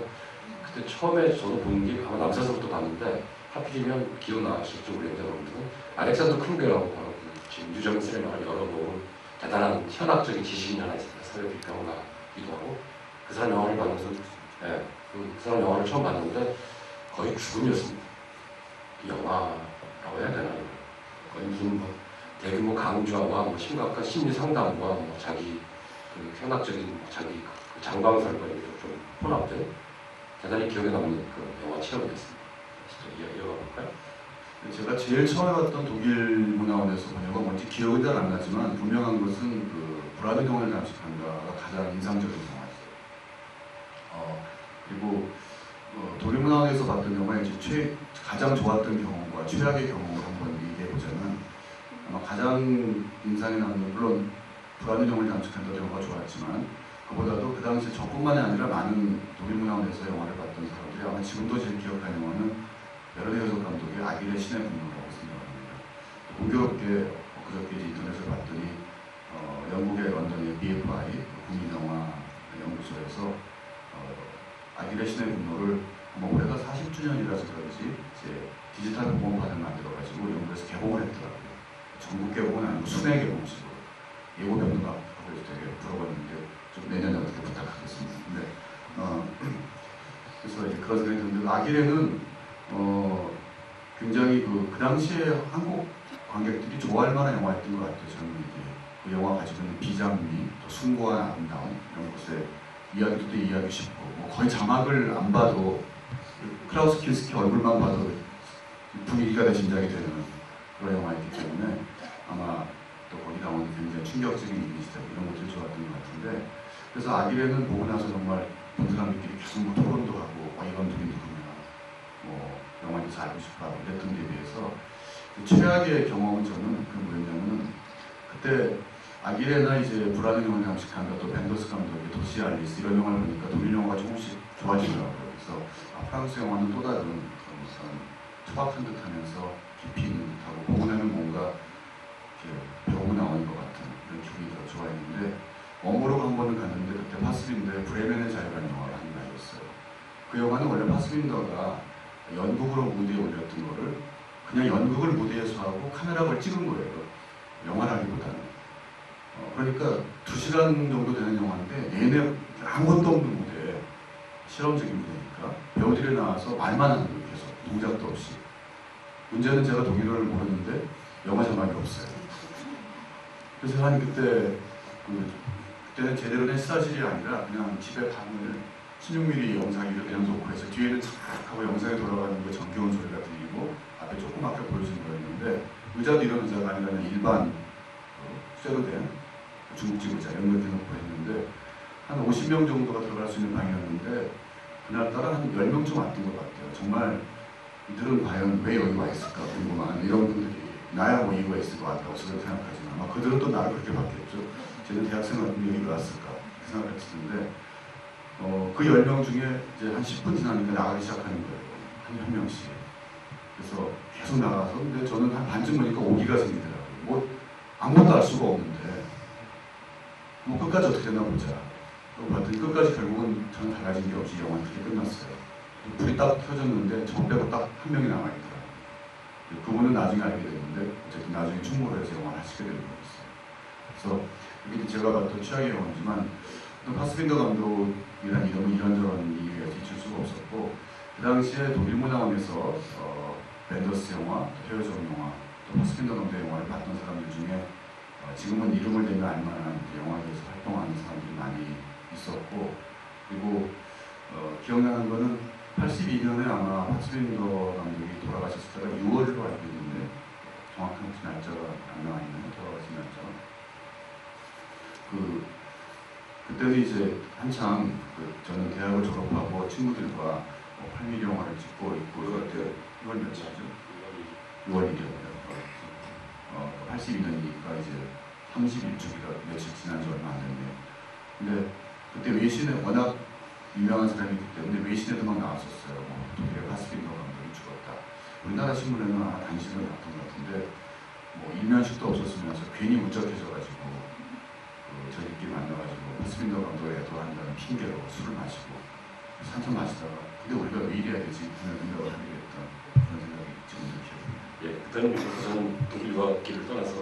그때 처음에 저도 본 게 아마 남산서부터 봤는데 하필이면 기억나실지 모르겠는데 여러분들은 알렉산더 크루겔하고 바로 그 지금 유정 시네마를 열어놓은 대단한 현학적인 지식인 하나 있습니다. 사회비평가기도 하고 그 사람 영화를 봤는데 그 사람 영화를 처음 봤는데 거의 죽음이었습니다. 이 영화라고 해야 되나요? 거의 무슨 뭐 대규모 강좌와 뭐 심각한 심리 상담과 뭐 자기 그 현학적인 자기 그 장방설과 이렇게 좀 혼합된 대단히 기억에 남는 그 영화 체험이었습니다. 이어가 볼까요? 제가 제일 처음에 봤던 독일 문화원에서 본 영화 뭔지 기억이 잘 안 나지만 분명한 것은 그 브라드동을 잠식한다가 가장 인상적인 영화였어요. 그리고 독일 문화원에서 봤던 영화에 이제 가장 좋았던 경험과 최악의 경험을 한번 얘기해 보자면 아마 가장 인상이 남는 물론 불안정을 잠식한다 영화가 좋았지만 그보다도 그 당시에 저뿐만이 아니라 많은 독일 문화원에서 영화를 봤던 사람들이 아마 지금도 제일 기억하는 영화는 베르디 헤르조그 감독의 아길의 신의 분노라고 생각합니다. 공교롭게 그저께 인터넷을 봤더니 영국의 런던의 BFI 국민영화 연구소에서 아길의 신의 분노를 아마 올해가 40주년이라서 그런지 이제 디지털 복원판을 만들어가지고 영국에서 개봉을 했더라고요. 전국 개봉은 아니고 순회 개봉식으로 예고편도 하고 되게 부러웠는데 좀 내년에 어떻게 부탁하겠습니다. 근데 그래서 이제 그런 생각이 드는데 아길에는 굉장히 그 당시에 한국 관객들이 좋아할 만한 영화였던 것 같아요. 저는 이게 그 영화 가지고 있는 비장미, 또 숭고한 아름다움 이런 것에 이야기도 또 이해하기 쉽고 뭐 거의 자막을 안 봐도 클라우스 킨스키 얼굴만 봐도 분위기가 다 짐작이 되는 그런 영화였기 때문에 아마 또 거기 나오는 굉장히 충격적인 이미지들 이런 것들이 좋았던 것 같은데 그래서 아길에는 보고 나서 정말 본 사람들끼리 계속 뭐 토론도 하고 이 감독이 누구냐 뭐 영화에 대해서 알고 싶어 이랬던 데 비해서 그 최악의 경험은 저는 그 뭐였냐면은 그때 아길레나 이제 불안정을 잠식한다 또 벤더스 감독의 도시 알리스 이런 영화를 보니까 독일 영화가 조금씩 좋아지더라고요. 그래서 프랑스 영화는 또 다른 그런 투박한 듯하면서 깊이 있는 듯하고 보고 나면 뭔가 이렇게 배우고 나오는 것 같은 그런 기분이 더 좋아했는데 원모로가 한 번은 갔는데 그때 파스빈더의 브레멘의 자유라는 영화를 한 번 봤어요. 그 영화는 원래 파스빈더가 연극으로 무대에 올렸던 거를 그냥 연극을 무대에서 하고 카메라를 찍은 거예요. 영화라기보다는. 그러니까 2시간 정도 되는 영화인데 내내 아무것도 없는 무대에 실험적인 무대니까 배우들이 나와서 말만 하는 거예요. 계속 동작도 없이. 문제는 제가 독일어를 모르는데 영화 자막이 없어요. 그래서 한 그때는 제대로 된 사실이 아니라 그냥 집에 방을 16mm 영상기를 그냥 놓고 해서 뒤에는 착 하고 영상이 돌아가는 거 정겨운 소리가 들리고 앞에 조그맣게 보여주는 거였는데 의자도 이런 의자가 아니라 일반 쇠로 된 중국집 의자 이런 거 대놓고 했는데 한 50명 정도가 들어갈 수 있는 방이었는데 그날따라 한 10명 좀 왔던 것 같아요. 정말 이들은 과연 왜 여기 와 있을까 궁금한 이런 분들이 나야 뭐 이유가 있을 것 같다고 생각하지만 아마 그들은 또 나를 그렇게 봤겠죠. 쟤는 대학생 같은 여기 왜 왔을까 그 생각을 했었는데 그 10명 중에 이제 한 10분 지나니까 나가기 시작하는 거예요. 한 명씩. 그래서 계속 나가서 근데 저는 한 반쯤 보니까 오기가 생기더라고요. 뭐 아무것도 알 수가 없는데 뭐 끝까지 어떻게 되나 보자. 그리고 봤더니 끝까지 결국은 저는 달라진 게 없이 영화는 그렇게 끝났어요. 불이 딱 켜졌는데 저 빼고 딱 한 명이 남아있더라고요. 그분은 나중에 알게 됐는데 어쨌든 나중에 충무로 해서 영화를 하시게 되는 거였어요. 그래서 이게 제가 봤던 최악의 영화지만 파스빈더 감독이라는 이름은 이런저런 이유에 뒤칠 수가 없었고 그 당시에 독일 문화원에서 벤더스 영화, 헤어져온 영화, 또 파스빈더 감독의 영화를 봤던 사람들 중에 지금은 이름을 대면 알만한 영화계에서 활동하는 사람들이 많이 있었고 그리고 기억나는 거는 82년에 아마 파스빈더 감독이 돌아가셨을 때가 6월로 알고 있는데 정확한 혹시 날짜가 안 나와 있나요? 돌아가신 날짜가 그때는 이제 한창 저는 대학을 졸업하고 친구들과 8mm 영화를 찍고 있고 그때 6월 며칠이죠? 6월 1일이었고요. 82년이니까 이제 31주기가 며칠 지난 지 얼마 안 됐네요. 근데 그때 외신에 워낙 유명한 사람이기 때문에 외신에도 막 나왔었어요. 독일의 파스빈더 감독이 죽었다. 우리나라 신문에는 아마 당시는 나왔던 것 같은데 뭐 일면식도 없었으면서 괜히 울적해져가지고 저희끼리 만나가지고 파스빈더 감독을 애도한다는 핑계로 술을 마시고 한참 마시다가 근데 우리가 왜 이래야 되지? 그런 생각을 하게 됐던 그런 생각이 지금 기억이 납니다. 예, 그때는 저는 독일 유학길을 떠나서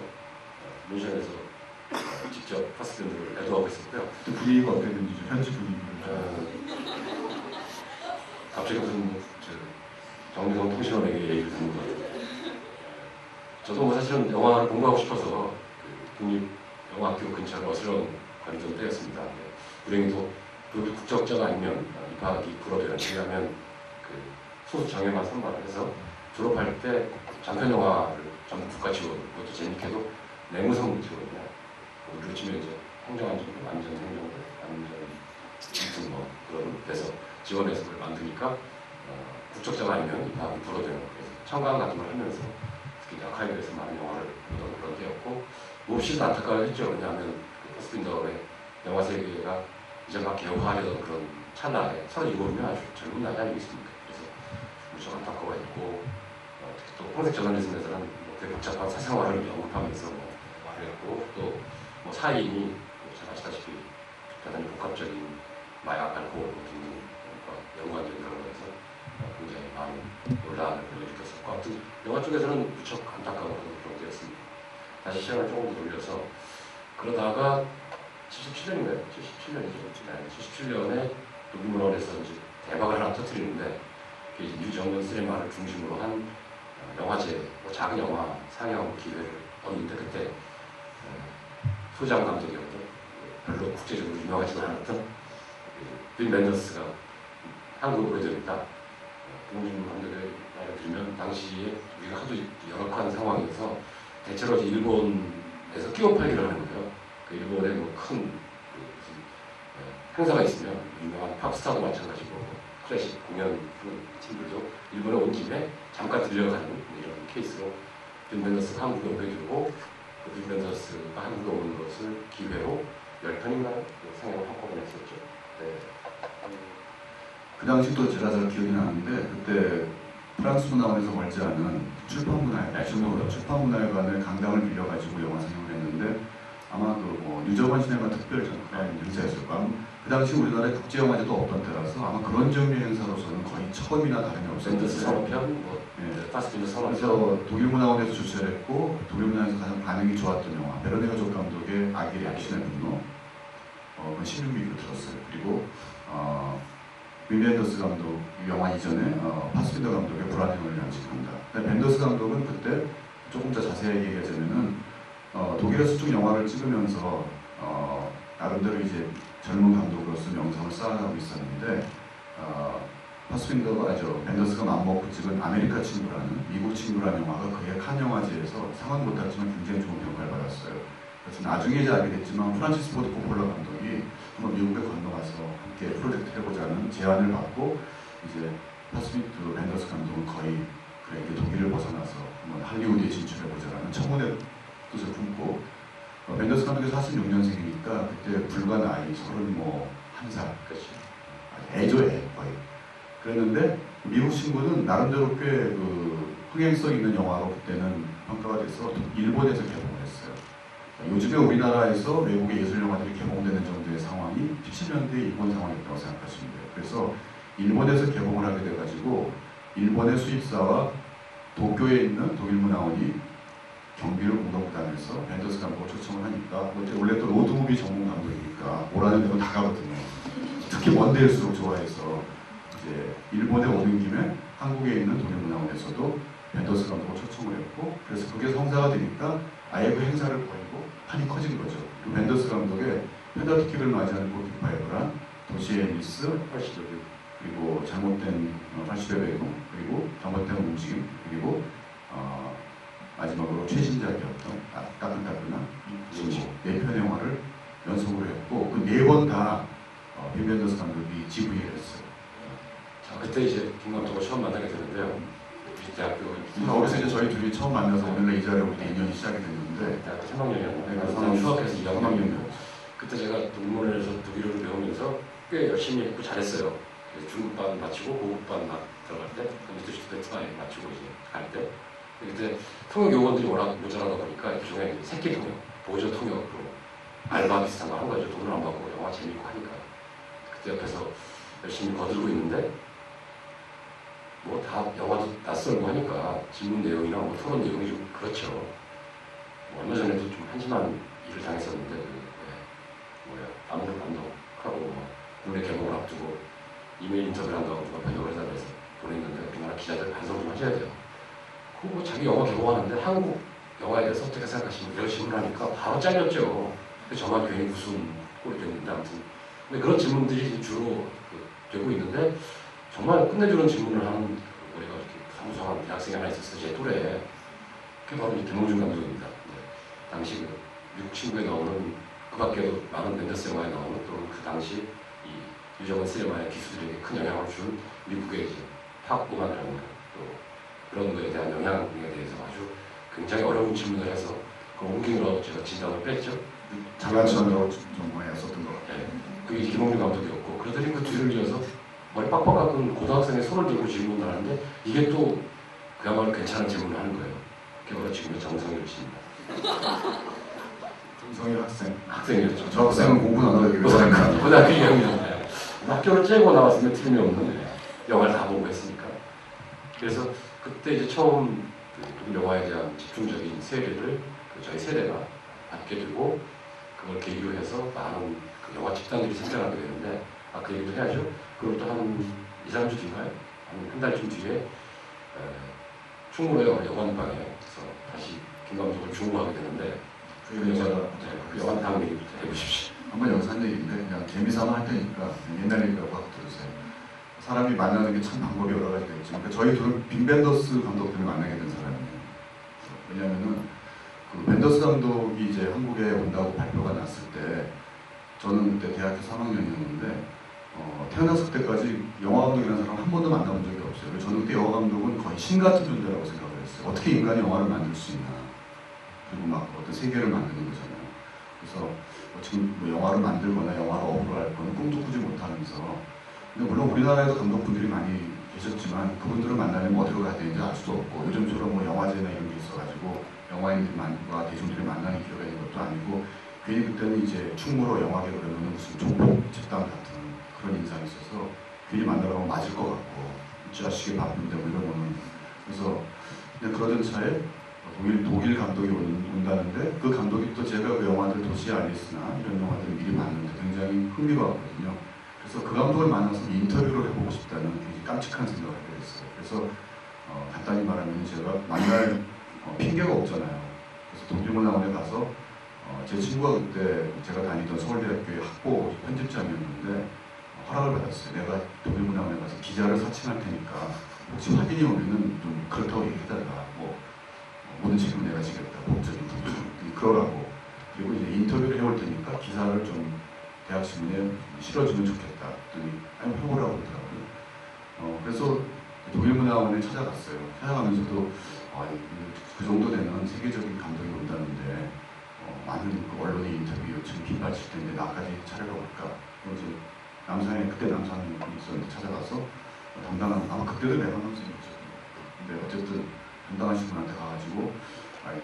뮌헨에서 직접 파스밴드를 애도하고 있었고요. 또 분위기가 어땠는지 좀 현지 분위기를 갑자기 무슨 정유성 통신원에게 얘기를 듣는 것 같아요. 저도 뭐 사실은 영화를 공부하고 싶어서 국립영화학교 근처를 어스렁 가던 때였습니다. 불행히도 그 국적자가 아니면 입학이 불어되는 왜냐하면 그 소수 정예만 선발을 해서 졸업할 때 장편 영화를 전국 국가 지원, 그것도 재밌게도 내무성 지원이냐, 우리로 치면 이제 행정안전부, 안전행정부, 안전 뭐 그런 데서 지원해서 그걸 만드니까 국적자가 아니면 입학이 불어되는 그래서 청강 같은 걸 하면서 특히 아카이브에서 많은 영화를 보던 그런 때였고 몹시도 안타까워했죠. 왜냐하면 그 파스빈더의 영화 세계가 이제 막 개화하려던 그런 찰나에 37이면 아주 젊은 나이 아니겠습니까? 그래서 무척 안타까워했고 특히 또 홍색 저널리즘에서는 뭐 되게 복잡한 사생활을 언급하면서 뭐 말했고 또 뭐 사인이 잘 아시다시피 대단히 복합적인 마약, 알코올 등등 연관된 그런 거에서 굉장히 많은 논란을 일으켰었고 아무튼 영화 쪽에서는 무척 안타까운 그런 때였습니다. 다시 시간을 조금 돌려서 그러다가 77년인가요? 77년이죠. 77년에 독일문화원에서 이제 대박을 하나 터뜨리는데 유정년 시네마를 중심으로 한 영화제, 뭐 작은 영화 상영 기회를 얻는데 그때 소장 감독이었던 별로 국제적으로 유명하지도 않았던 빈 벤더스가 한국에 오게 됩니다. 봉준호 감독의 말을 들으면 당시에 우리가 하도 열악한 상황에서 대체로 일본에서 끼워 팔기를 하는 거예요. 그 일본에 뭐 큰 행사가 있으면 유명한 팝스타도 마찬가지고 클래식 공연 그런 팀들도 일본에 온 김에 잠깐 들려가는 이런 케이스로 빈 벤더스가 한국에 오게 되고 빈 벤더스가 한국에 오는 것을 기회로 10편인가 상영을 한꺼번에 했었죠. 네. 그 당시 또 제가 잘 기억이 나는데 그때 프랑스 문화원에서 멀지 않은 출판문화회관에 강당을 빌려가지고 영화 상영을 했는데 아마 그 유저관 시네마 특별 행사였을 거야. 그 당시 우리나라에 국제영화제도 없던 때라서 아마 그런 종류의 행사로서는 거의 처음이나 다름이 없었는데 벤더스 선호편, 파스빈더 선호편. 그래서 독일문화원에서 주최를 했고 독일문화원에서 가장 반응이 좋았던 영화 베르네가 족 감독의 아기의 액션의 분노 16미로 들었어요. 그리고 빈 벤더스 감독 영화 이전에 파스빈더 감독의 불안행을 연출합니다. 벤더스 감독은 그때 조금 더 자세하게 얘기하자면은 독일에서 쭉 영화를 찍으면서 나름대로 이제 젊은 감독으로서 명성을 쌓아가고 있었는데 벤더스가 맘먹고 찍은 아메리카 친구라는 미국 친구라는 영화가 그의 칸 영화제에서 상은 못했지만 굉장히 좋은 평가를 받았어요. 그래서 나중에 이제 알게 됐지만 프란시스 포드 코폴라 감독이 한번 미국에 건너가서 함께 프로젝트 해보자는 제안을 받고 이제 파스빈더 벤더스 감독은 거의 그래 이제 독일을 벗어나서 한번 할리우드에 진출해보자라는 청혼의 뜻을 품고 벤더스 감독이 46년생이니까 그때 불과 나이 31살 애죠 애 거의. 그랬는데 미국 친구는 나름대로 꽤 흥행성 있는 영화로 그때는 평가가 돼서 일본에서 개봉을 했어요. 요즘에 우리나라에서 외국의 예술 영화들이 개봉되는 정도의 상황이 70년대 일본 상황이었다고 생각하시면 돼요. 그래서 일본에서 개봉을 하게 돼가지고 일본의 수입사와 도쿄에 있는 독일문화원이 경비를 공동부담해서 벤더스 감독을 초청을 하니까 원래 또 로드무비 전문 감독이니까 오라는 데로 다 가거든요. 특히 먼 데일수록 좋아해서 이제 일본에 오는 김에 한국에 있는 독일문화원에서도 벤더스 감독을 초청을 했고 그래서 그게 성사가 되니까 아예 그 행사를 벌이고 판이 커진 거죠. 그 벤더스 감독의 페더티킥을 맞이하는 고기파이브란 도시의 미스, 그리고 잘못된 80의 배경, 그리고 잘못된 움직임, 그리고 마지막으로 최신작이었던 따끈따끈한 네 편의 영화를 연속으로 했고 그 네 번 다 빈 벤더스 감독이 지휘를 했어요. 자, 그때 이제 김 감독을 처음 만나게 되는데요. 대학교 거기서 이제 저희 둘이 처음 만나서 오늘날 이 자리에 우리 인연이 시작이 됐는데 대학교 3학년이었는데 그래서 휴학해서 2학년이었어요. 그때 제가 독일문화원에서 독일어를 배우면서 꽤 열심히 했고 잘했어요. 그래서 중급반 마치고 고급반 막 들어갈 때 밑에 스튜던트반에 마치고 이제 갈 때 그때 통역 요원들이 워낙 모자라다 보니까 일종의 새끼 통역, 보조 통역으로 알바 비슷한 거 한 거죠. 돈을 안 받고 영화 재밌고 하니까 그때 옆에서 열심히 거들고 있는데 뭐 다 영화도 낯설고 하니까 질문 내용이나 뭐 토론 내용이 좀 그렇죠. 뭐 얼마 전에도 좀 한심한 일을 당했었는데 아무도 감독하고 뭐 국내 개봉을 앞두고 이메일 인터뷰를 한다고 누가 번역을 해달라 해서 보냈는데 우리나라 기자들 반성 좀 하셔야 돼요. 그뭐 자기 영화 개봉하는데 한국 영화에 대해서 어떻게 생각하시는 이런 질문을 하니까 바로 잘렸죠. 저만 괜히 무슨 꼴이 됐는데 아무튼 근데 그런 질문들이 주로 되고 있는데 정말 끝내주는 질문을 하는 우리가 이렇게 사무소한 대학생이 하나 있었어요. 제 또래에. 그게 바로 이 김홍준 감독입니다. 당시 그 미국 친구에 나오는 그 밖에도 많은 벤더스 영화에 나오는 또는 그 당시 이 유정은 시네마의 기수들에게 큰 영향을 준 미국의 이제 팝 음악이라는 또 그런 거에 대한 영향에 대해서 아주 굉장히 어려운 질문을 해서 그 옮기느라고 제가 진단을 뺐죠. 장난처럼 좀 많이 썼던 것 같아요. 네. 그게 김홍준 감독이었고 그러더니 그 뒤를 이어서 머리 빡빡 깎은 고등학생의 손을 들고 질문을 하는데 이게 또 그야말로 괜찮은 질문을 하는 거예요. 그게 바로 지금의 정성일 씨입니다. 정성일 학생이었죠. 저 학생은 공부 안 하고 고등학교 2학년. 학교를 째고 나왔으면 틀림이 없는 영화를 다 보고 했으니까. 그래서 그때 이제 처음 그 영화에 대한 집중적인 세계를 저희 세대가 받게 되고 그걸 계기로 해서 많은 그 영화 집단들이 생겨나게 되는데 그 얘기도 해야죠. 그로부터 한 2, 3주 뒤인가요? 한 달쯤 뒤에 충무로의 여관방에서 다시 김 감독을 중고하게 되는데 그 영화 다음 얘기부터 해보십시오. 한번 여기서 한 얘기인데 그냥 재미삼아 할 테니까 옛날 얘기라고 하고 들으세요. 사람이 만나는 게 참 방법이 여러 가지가 있죠. 그러니까 저희 둘은 빈 벤더스 감독 때문에 만나게 된 사람이에요. 왜냐하면은 그 벤더스 감독이 이제 한국에 온다고 발표가 났을 때 저는 그때 대학교 3학년이었는데 태어났을 때까지 영화 감독이라는 사람 한 번도 만나본 적이 없어요. 저는 그때 영화 감독은 거의 신 같은 존재라고 생각을 했어요. 어떻게 인간이 영화를 만들 수 있나. 그리고 막 어떤 세계를 만드는 거잖아요. 그래서 지금 뭐 영화를 만들거나 영화를 업으로 할 거는 꿈도 꾸지 못하면서 근데 물론 우리나라에도 감독분들이 많이 계셨지만 그분들을 만나려면 어디로 가야 되는지 알 수도 없고 요즘처럼 뭐 영화제나 이런 게 있어가지고 영화인들과 대중들이 만나는 기회가 있는 것도 아니고 괜히 그때는 이제 충무로 영화계 그러면 무슨 조폭 집단 같은 그런 인상이 있어서 괜히 만나려면 맞을 것 같고 이 자식이 바쁜데 뭐 이러고는 그래서 그냥 그러던 차에 독일 감독이 온다는데 그 감독이 또 제가 그 영화들 도시 앨리스나 이런 영화들 미리 봤는데 굉장히 흥미로웠거든요. 그래서 그 감독을 만나서 인터뷰를 해보고 싶다는 굉장히 깜찍한 생각을 하게 됐어요. 그래서 간단히 말하면 제가 만날 핑계가 없잖아요. 그래서 독일문학원에 가서 제 친구가 그때 제가 다니던 서울대학교의 학부 편집장이었는데 허락을 받았어요. 내가 독일문학원에 가서 기자를 사칭할 테니까 혹시 확인이 오면은 좀 그렇다고 얘기해달라. 모든 책임을 내가 지겠다. 법적인 부분. 그러라고. 그리고 이제 인터뷰를 해올 테니까 기사를 좀 대학신문에 실어주면 좋겠다. 그랬더니 아니 해보라고 그러더라고요. 그래서 독일문학원에 찾아갔어요. 찾아가면서도 그 정도 되는 세계적인 감독이 온다는데 많은 그 언론의 인터뷰 요청이 빗발칠 텐데 나까지 차려가 볼까. 이제 남산에 그때 남산에 있었는데 찾아가서 담당한 아마 그때도 매번 선생님이죠. 근데 어쨌든 담당하신 분한테 가가지고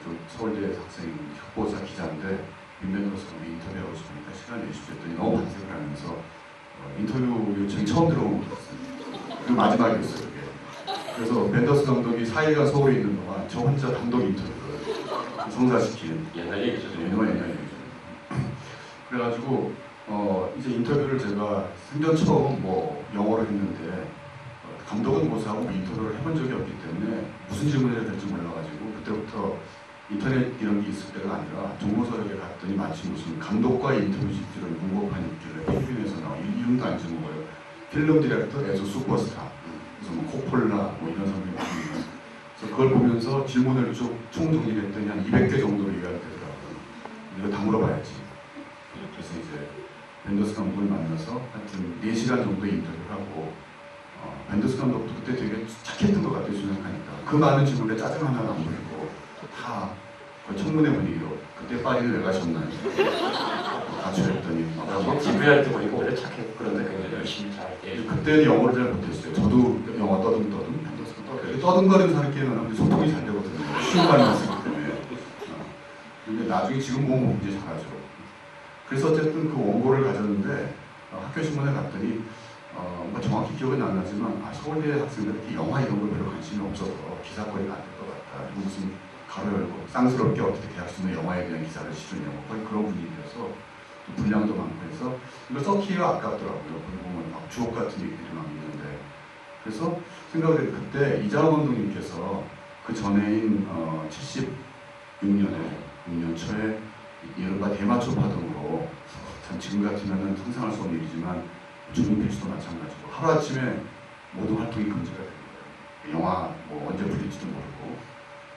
그 서울대 학생 협보사 기자인데 빈벤더스 감독 인터뷰하고 싶으니까 시간 내주십시오 했더니 너무 반색을 하면서 인터뷰 요청이 처음 들어온 것 같습니다. 그리고 마지막이었어요 그게. 그래서 벤더스 감독이 4일간 서울에 있는 동안 저 혼자 단독 인터뷰를 성사시키는 옛날 얘기죠. 옛날 얘기죠. 그래가지고 이제 인터뷰를 제가 생전 처음 영어로 했는데 감독은 고사하고 인터뷰를 해본 적이 없기 때문에 무슨 질문을 해야 될지 몰라가지고 그때부터 인터넷 이런 게 있을 때가 아니라 정보서적에 갔더니 마치 무슨 감독과 인터뷰 집지를 문고판 있길래 필리핀에서 나온 이름도 안 적은 거예요. 필름 디렉터 에서 슈퍼스타 그래서 뭐 코폴라 뭐 이런 사람이 있습니다. 그래서 그걸 보면서 질문을 쭉 총정리했더니 한 200개 정도로 이해가 되더라고요. 이거 다 물어봐야지. 그래서 이제 벤더스 감독을 만나서 하여튼 4시간 정도 인터뷰를 하고 벤더스 감독도 그때 되게 착했던 것 같아요. 생각하니까 그 많은 질문에 짜증 하나도 안 부리고 다 거의 청문회 분위기로 그때 파리는 왜 가셨나요? 같이 했더니 집회할 때 보니까 원래 착해. 그런데 굉장히 열심히 잘 그때는 영어를 잘 못했어요. 저도 영어 떠듬떠듬 벤더스 떠듬거리는 사람끼리는 하는데 소통이 잘 되거든요. 쉬운 말만 쓰기 때문에 근데 나중에 지금 보면 굉장히 잘하죠. 그래서 어쨌든 그 원고를 가졌는데 학교 신문에 갔더니 뭐 정확히 기억은 안 나지만 서울대 학생들이 영화 이런 걸 별로 관심이 없어서 기사거리가 안 될 것 같다. 그리고 무슨 가로 열고 쌍스럽게 어떻게 대학 stud는 영화에 대한 기사를 실으냐고 거의 그런 분위기여서 분량도 많고 해서 이거 써기가 아깝더라고요. 거기 보면 막 주옥 같은 얘기들이 막 있는데 그래서 생각을 해 그때 이장호 감독님께서 그 전해인 76년에 6년 초에 이른바 대마초 파동으로 참 지금 같으면 상상할 수 없는 일이지만 주민 필수도 마찬가지고 하루아침에 모든 활동이 금지가 된 거예요. 영화 뭐 언제 풀릴지도 모르고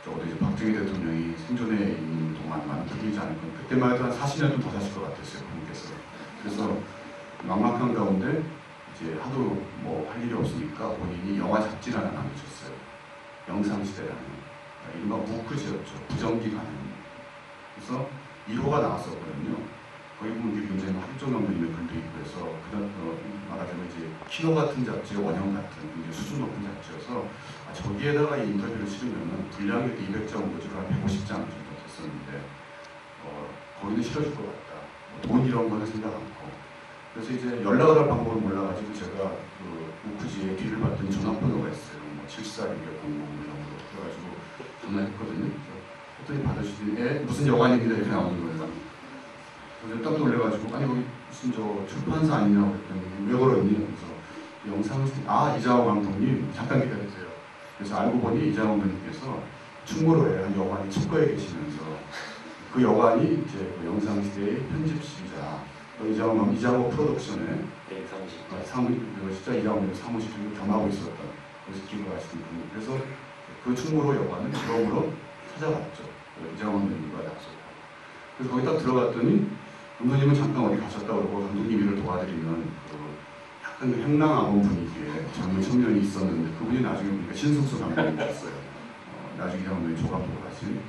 적어도 이제 박정희 대통령이 생존해 있는 동안만 풀리지 않을 건 그때만 해도 한 40년 좀 더 사실 것 같았어요. 그분께서. 그래서 막막한 가운데 이제 하도 뭐 할 일이 없으니까 본인이 영화 잡지를 하나 남기셨어요. 영상시대라는 이른바 무크지였죠. 부정기 가능. 그래서 1호가 나왔었거든요. 거기 보면 이게 굉장히 학종 감독님의 글도 있고 해서 그다음 말하자면 이제 키노 같은 잡지, 원형 같은 굉장히 수준 높은 잡지여서 저기에다가 이 인터뷰를 실으면은 분량이 200장 정도로 한 150장 정도 됐었는데 거기는 실어줄 것 같다. 돈 이런 거는 생각 않고 그래서 이제 연락을 할 방법을 몰라가지고 제가 그 우크지의 뒤를 봤더니 전화번호가 있어요. 뭐 746100 이런 거 그래가지고 전화했거든요. 했더니 받으시더니 무슨 여관입니다 이렇게 나오는 거예요. 그래서 딱 놀래가지고 아니 거기 무슨 저 출판사 아니냐고 했더니 왜 그러니? 그래서 영상을 이장호 감독님 잠깐 기다리세요. 그래서 알고 보니 이장호 감독님께서 충무로에 한 여관이 척거에 계시면서 그 여관이 이제 그 영상시대의 편집실이자 이장호 프로덕션의 진짜 이장호 감독님 사무실을 겸하고 있었던 그래서 기부하시던 분. 그래서 그 충무로 여관을 처음으로 찾아갔죠. 이장호 감독님과 약속하고. 그래서 거기 딱 들어갔더니 감독님은 잠깐 어디 가셨다고 그러고 감독님 일을 도와드리는 그 약간 그 행랑아몬 분위기의 젊은 청년이 있었는데 그분이 나중에 보니까 신숙수 감독님이셨어요. 나중에 이장호 감독님 조감독을 하신.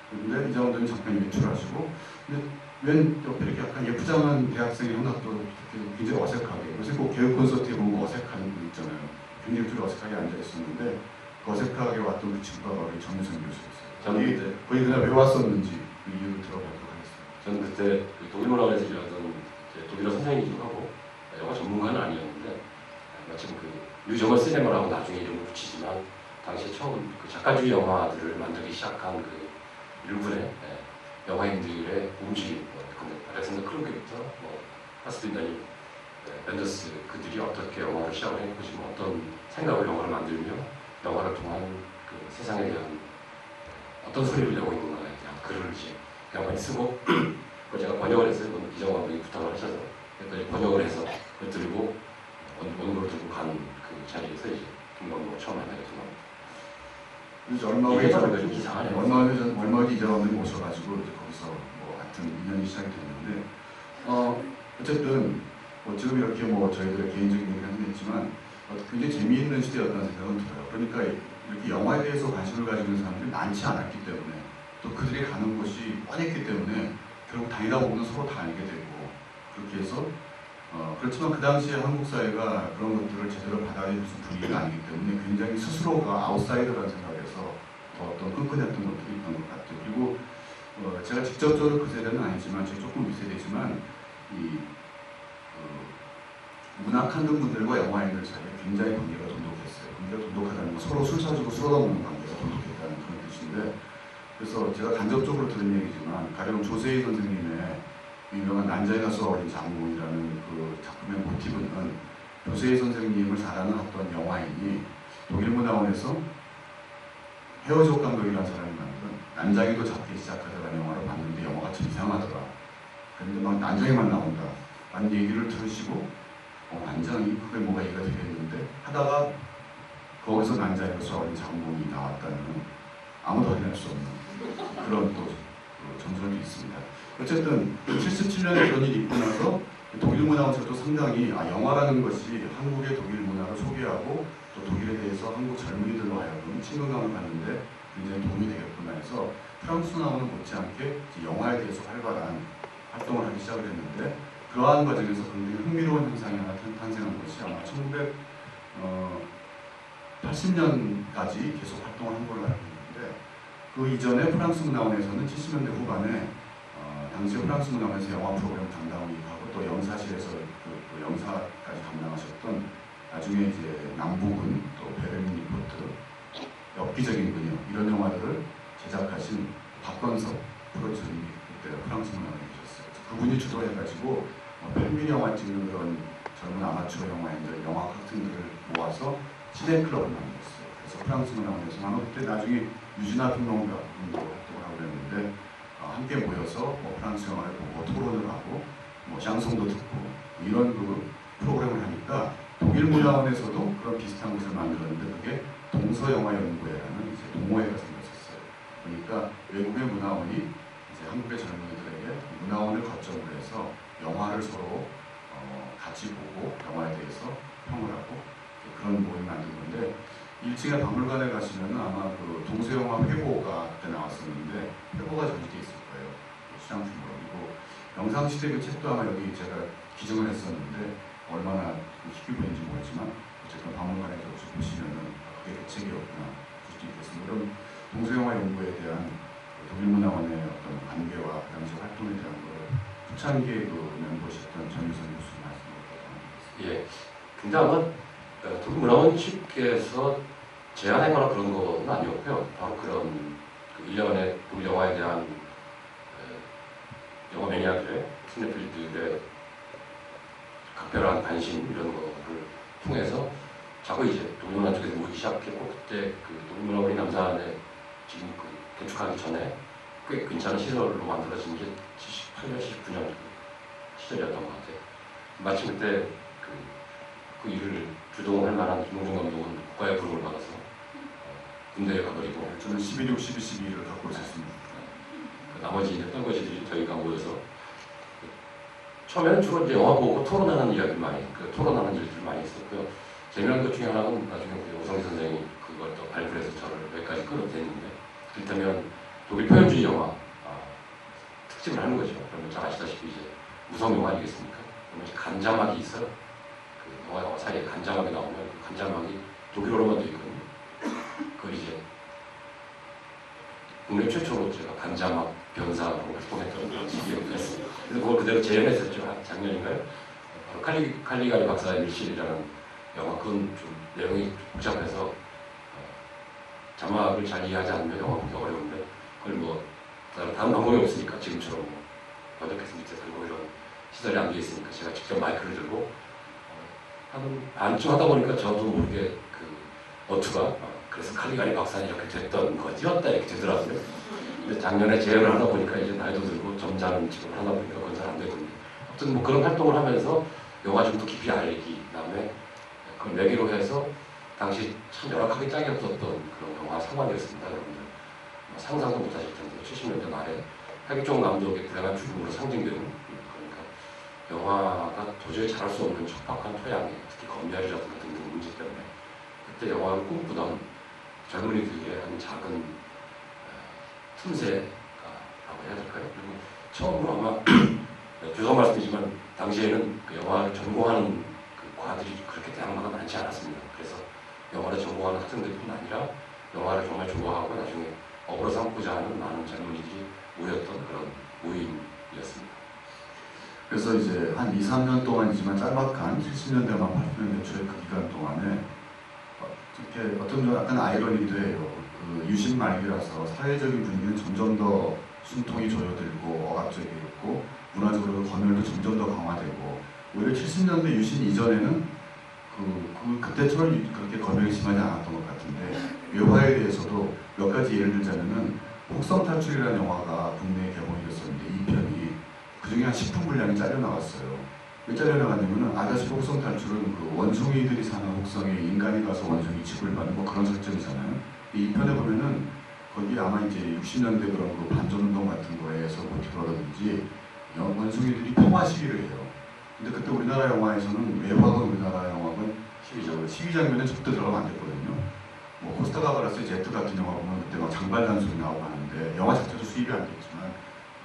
근데 이장호 감독님 잠깐 외출하시고 근데 웬 옆에 이렇게 약간 예쁘장한 대학생이 하나 또 굉장히 어색하게 요새 꼭 개그 콘서트에 보면 어색한 분 있잖아요. 굉장히 둘이 어색하게 앉아있었는데 그 어색하게 왔던 그 친구가 바로 정유성 교수였어요. 저는 거기 그날 왜 왔었는지 그 이유를 들어보도록 하겠습니다. 저는 그때 독일 문학원에서 일하던 독일어 선생님이기도 하고 영화 전문가는 아니었는데 마침 그 유정을 시네마라고 나중에 이름을 붙이지만 당시에 처음 그 작가주의 영화들을 만들기 시작한 그 일군의 영화인들의 움직임, 근데 알렉산더 크루게부터 파스빈다니, 벤더스 그들이 어떻게 영화를 시작을 했고 지금 어떤 생각을 영화를 만들며 영화를 통한 그 세상에 대한 어떤 소리를 내고 있는가에 대한 글을 이제 영화에 쓰고 그걸 제가 번역을 했어요. 이장호 감독이 부탁을 하셔서 그랬더니 번역을 해서 그걸 들고 원고를 들고 간 그 자리에서 이제 김광국을 처음 만나게 된 겁니다. 그래서 얼마 후에 이장호 감독님 오셔가지고 이제 거기서 뭐 하여튼 인연이 시작이 됐는데 어쨌든 지금 이렇게 뭐 저희들의 개인적인 얘기를 하긴 했지만 굉장히 재미있는 시대였다는 생각은 들어요. 그러니까 이렇게 영화에 대해서 관심을 가지고 있는 사람들이 많지 않았기 때문에 또 그들이 가는 곳이 뻔했기 때문에 결국 다니다 보면 서로 다 알게 되고 그렇게 해서 그렇지만 그 당시에 한국 사회가 그런 것들을 제대로 받아들일 수 있는 분위기가 아니기 때문에 굉장히 스스로가 아웃사이더라는 생각에서 더 어떤 끈끈했던 것들이 있던 것 같아요. 그리고 제가 직접적으로 그 세대는 아니지만 제가 조금 윗세대지만 문학 한국 분들과 영화인들 사이에 굉장히 관계가 돈독했어요. 관계가 돈독하다는 건 서로 술 사주고 술 얻어먹는 관계가 돈독했다는 그런 뜻인데 그래서 제가 간접적으로 들은 얘기지만 가령 조세희 선생님의 유명한 난자에 가서 어린 장군이라는 그 작품의 모티브는 조세희 선생님을 사랑을 했던 영화인이 독일문화원에서 헤어족 감독이라는 사람이 만든 난장이도 잡기 시작하더라는 영화를 봤는데 영화가 참 이상하더라. 그런데 막 난장이만 나온다. 라는 얘기를 들으시고 난장이 그게 뭐가 얘기가 되겠는데 하다가 거기서 난장에서 어린 장군이 나왔다는 아무도 확인할 수 없는 그런 또 전설이 있습니다. 어쨌든 77년에 그런 일이 있고 나서 독일 문화원에서도 상당히 영화라는 것이 한국의 독일 문화를 소개하고 또 독일에 대해서 한국 젊은이들로 하여금 친근감을 갖는데 굉장히 도움이 되겠구나 해서 프랑스 문화원은 못지않게 영화에 대해서 활발한 활동을 하기 시작을 했는데 그러한 과정에서 굉장히 흥미로운 현상이 하나 탄생한 것이 아마 1980년까지 계속 활동을 한 걸로 알고 있는데 그 이전에 프랑스 문화원에서는 70년대 후반에 당시 프랑스 문화원에서 영화 프로그램 담당을 하고 또 영사실에서 그 또 영사까지 담당하셨던 나중에 이제 남부군 또 베를린 리포트, 엽기적인 근육 이런 영화들을 제작하신 박건석 프로듀서님이 그때 프랑스 문화에 계셨어요. 그분이 주도해가지고 펠민 영화 찍는 그런 젊은 아마추어 영화인들, 영화 학생들을 모아서 시네클럽을 만들었어요. 그래서 프랑스 문화원에서 아마 그때 나중에 유진아 평론가분도 활동을 하고 그랬는데 함께 모여서 뭐 프랑스 영화를 보고 토론을 하고 뭐 샹송도 듣고 이런 그 프로그램을 하니까 독일 문화원에서도 그런 비슷한 것을 만들었는데 그게 동서영화연구회라는 이제 동호회가 생겼었어요. 그러니까 외국의 문화원이 이제 한국의 젊은이들에게 문화원을 거점으로 해서 영화를 서로 같이 보고 영화에 대해서 평을 하고 그런 모임을 만든 건데 1층에 박물관에 가시면 아마 그 동서영화 회고가 그때 나왔었는데 회고가 전시돼 있을 거예요. 수장품으로. 그리고 영상시대 그 책도 아마 여기 제가 기증을 했었는데 얼마나 희귀본인지 모르지만 어쨌든 박물관에 혹시 보시면은 그게 그 책이었구나 볼 수도 있겠습니다. 이런 동서영화 연구에 대한 독일 문화원의 어떤 관계와 그 당시 활동에 대한 걸 초창기에 그 멤버셨던 전유선 교수 말씀을 예. 근데 아마 독일 문화원 측에서 제안하거나 그런 건 아니었고요. 바로 그런 그 일련의 독일 영화에 대한 영화 매니아들의 시네필들의 각별한 관심 이런 거를 통해서 자꾸 이제 독일 문화 쪽에서 모이기 시작했고 그때 그 독일 문화원이 남산에 지금 그 개축하기 전에 꽤 괜찮은 시설로 만들어진 게 78년, 79년 시절이었던 것 같아요. 마침 그때 그 일을 주동할 만한 김홍준 감독은 국가의 부름을 받아서 군대에 가버리고 저는 11.6, 12.12를 갖고 있었습니다. 나머지 이제 떨거지들이 저희가 모여서 처음에는 주로 이제 영화 보고 토론하는 이야기를 많이, 토론하는 일들을 많이 했었고요. 재미난 것 중에 하나는 나중에 오성희 선생이 그걸 또 발굴해서 저를 여기까지 끌어들였는데, 이를테면 독일 표현주의 영화 특집을 하는 거죠. 그러면 잘 아시다시피 이제 무성 영화 아니겠습니까? 그러면 이제 간자막이 있어요. 그 영화 사이에 간자막이 나오면 그 간자막이 독일어로만 되어 있거든요. 그걸 이제 국내 최초로 제가 간자막 변사로 활동했던 그런 시기였고요. 그래서 그걸 그대로 재현했었죠. 작년인가요? 바로 칼리가리 박사의 밀실이라는 영화. 그건 좀 내용이 복잡해서 자막을 잘 이해하지 않으면 영화 보기 어려운데 그걸 뭐 다른 방법이 없으니까 지금처럼 뭐 번역해서 밑에 들고 이런 시설이 안 돼 있으니까 제가 직접 마이크를 들고 한 반쯤 하다 보니까 저도 모르게 그 어투가 그래서 칼리가리 박사는 이렇게 됐던 거지였다 이렇게 되더라고요. 근데 작년에 재연을 하다 보니까 이제 나이도 들고 점잖은 직업을 하다 보니까 그건 잘 안 되거든요. 아무튼 뭐 그런 활동을 하면서 영화 좀 더 깊이 알기, 그다음에 그걸 매개로 해서 당시 참 열악하게 짝이 없었던 그런 영화 상황이었습니다, 여러분들. 상상도 못하실 텐데 70년대 말에 하기종 감독의 불행한 죽음으로 상징되는 그러니까 영화가 도저히 잘할 수 없는 척박한 토양에 특히 검열이라든가 등등 문제 때문에 그때 영화를 꿈꾸던 젊은이들의 한 작은 틈새라고 해야 될까요? 그리고 처음으로 아마 죄송한 말씀이지만 당시에는 그 영화를 전공하는 그 과들이 그렇게 대학마다 많지 않았습니다. 그래서 영화를 전공하는 학생들뿐 아니라 영화를 정말 좋아하고 나중에 업으로 삼고자 하는 많은 젊은이들이 모였던 그런 모임이었습니다. 그래서 이제 한 2, 3년 동안이지만 짤막한 70년대 말 80년대 초의 그 기간 동안에 이렇게 어떤 약간 아이러니기도 해요. 그 유신 말기라서 사회적인 분위기는 점점 더 숨통이 조여들고 억압적이었고 문화적으로 검열도 점점 더 강화되고 오히려 70년대 유신 이전에는 그때처럼 그렇게 검열이 심하지 않았던 것 같은데 외화에 대해서도 몇 가지 예를 들자면은 혹성 탈출이라는 영화가 국내에 개봉이 됐었는데 이 편이 그 중에 한 10분 분량이 잘려 나갔어요. 왜 잘려 나갔냐면은 아다시 혹성 탈출은 그 원숭이들이 사는 혹성에 인간이 가서 원숭이 취급을 받는 뭐 그런 설정이잖아요. 이 편에 보면은 거기 아마 이제 60년대 그런 그 반전운동 같은 거에서 모티브라든지 원숭이들이 평화 시위를 해요. 근데 그때 우리나라 영화에서는 외화건 우리나라 영화건 시위 장면에 절대 들어가면 안 됐거든요. 뭐 코스타가바라스의 제트 같은 영화 보면 그때 막 장발 단속이 나오고 하는데 영화 자체도 수입이 안 됐지만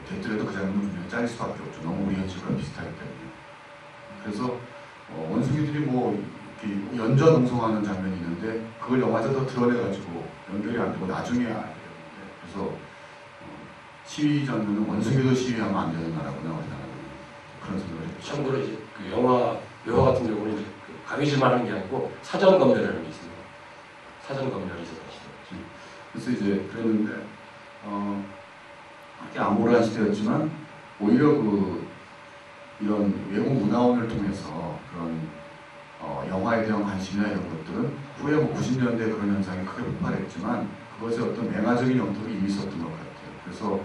됐더라도 그 장면은 분명히 잘릴 수밖에 없죠. 너무 우리 현실과 비슷하기 때문에. 그래서 원숭이들이 뭐 이렇게 연좌농성하는 장면이 있는데 그걸 영화에서 드러내가지고 연결이 안 되고 나중에 알게 되는데 그래서 시위 장면은 원숭이도 시위하면 안 되는 나라구나 우리나라는 그런 생각을 했죠. 참고로 이제 그 영화 묘화 같은 경우는 이제 강의실만 하는 게 아니고 사전 검열이라는 게 있습니다. 사전 검열이 있었죠. 그래서 이제 그랬는데 그렇게 암울한 시대였지만 오히려 이런 외국 문화원을 통해서 그런 영화에 대한 관심이나 이런 것들은 후에 90년대에 그런 현상이 크게 폭발했지만 그것이 어떤 맹아적인 영토로 이미 있었던 것 같아요. 그래서